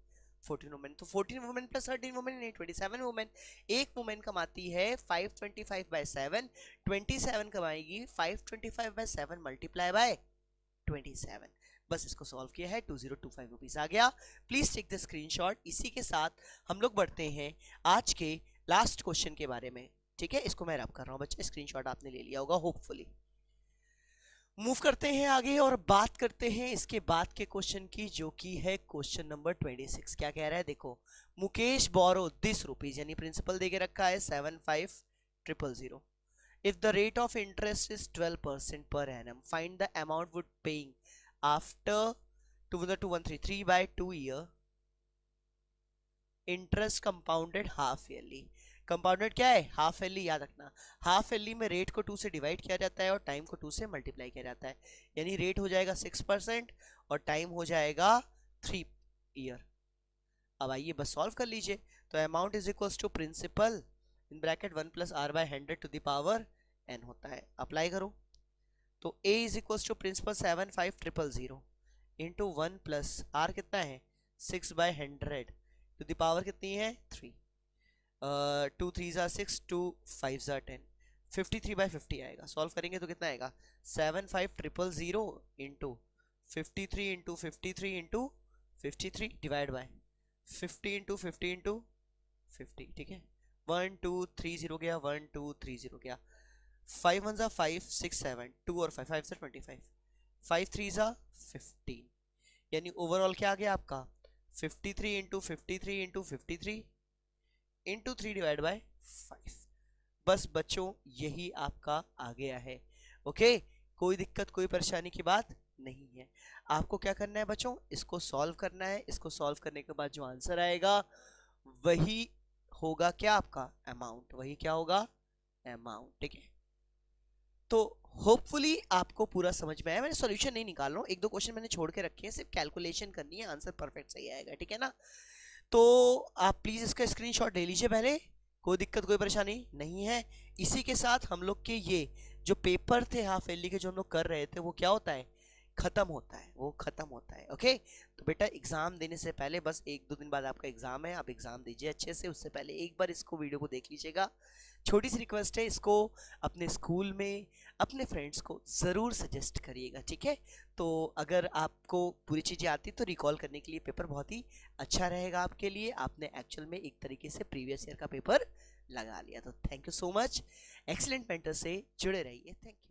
14 वुमेन, तो 14 वुमेन प्लस 13 वुमेन नहीं 27 वुमेन। एक वुमेन कमाती है 525/7, 27 कमाएगी 525/7 मल्टीप्लाई बाय 27। बस इसको सॉल्व किया है 2025 रुपीज आ गया। Please take the screenshot. इसी के साथ हम लोग बढ़ते हैं आज के लास्ट क्वेश्चन के बारे में। ठीक है, इसको मैं रब कर रहा हूँ बच्चे, स्क्रीनशॉट आपने ले लिया होगा होपफुली। मूव करते हैं आगे और बात करते हैं इसके बाद के क्वेश्चन की, जो कि है क्वेश्चन नंबर 26। क्या कह रहा है देखो, मुकेश बोरो दिस रुपीज, यानी प्रिंसिपल देके रखा है 75,000। If the rate of interest is 12% per annum, find the amount would paying after 2133 by 2 year interest compounded half yearly। Compounded क्या है हाफ ईयरली, याद रखना हाफ ईयरली में रेट को 2 से डिवाइड किया जाता है और टाइम को 2 से मल्टीप्लाई किया जाता है, यानी रेट हो जाएगा 6% और टाइम हो जाएगा 3 ईयर। अब आइए बस सॉल्व कर लीजिए। तो amount is equals to principal in bracket 1 + r/100 to the power n होता है। अप्लाई करो तो a is equals to principal 75,000 into 1 + r कितना है 6/100 टू द पावर कितनी है 3। 2 3 6, 2 5 10, 53/50 आएगा। सॉल्व करेंगे तो कितना आएगा 75,000 into 53 into 53 into 53 divide by 50 into 50 into 50, ठीक है। 1 2 3 0 गया, 1 2 3 0 गया। 5 1 5 6 7 2 और 5 5 25, 5 3 15, यानी ओवरऑल क्या आ गया आपका 53 into 53 into 53 into 3 divide by 5। बस बच्चों यही आपका आ गया है। ओके, कोई दिक्कत कोई परेशानी की बात नहीं है। आपको क्या करना है बच्चों, इसको सॉल्व करना है। इसको सॉल्व करने के बाद जो आंसर आएगा वही होगा क्या आपका अमाउंट, वही क्या होगा अमाउंट, ठीक है। तो होपफुली आपको पूरा समझ में आया। मैंने सॉल्यूशन नहीं निकाल रहा हूँ, एक दो क्वेश्चन मैंने छोड़ के रखे हैं, सिर्फ कैलकुलेशन करनी है, आंसर परफेक्ट सही आएगा, ठीक है ना। तो आप प्लीज इसका स्क्रीनशॉट ले लीजिए पहले, कोई दिक्कत कोई परेशानी नहीं है। इसी के साथ हम लोग के ये जो पेपर थे हाफ ईयरली के जो हम लोग कर रहे थे वो क्या होता है, खत्म होता है, वो खत्म होता है। ओके, तो बेटा एग्जाम देने से पहले बस एक दो दिन बाद आपका एग्जाम है, आप एग्जाम दीजिए अच्छे से, उससे पहले एक बार इसको वीडियो को देख लीजिएगा। छोटी सी रिक्वेस्ट है, इसको अपने स्कूल में अपने फ्रेंड्स को ज़रूर सजेस्ट करिएगा, ठीक है। तो अगर आपको पूरी चीज़ें आती तो रिकॉल करने के लिए पेपर बहुत ही अच्छा रहेगा आपके लिए। आपने एक्चुअल में एक तरीके से प्रीवियस ईयर का पेपर लगा लिया। तो thank you so much, excellent mentor से जुड़े रहिए, थैंक यू।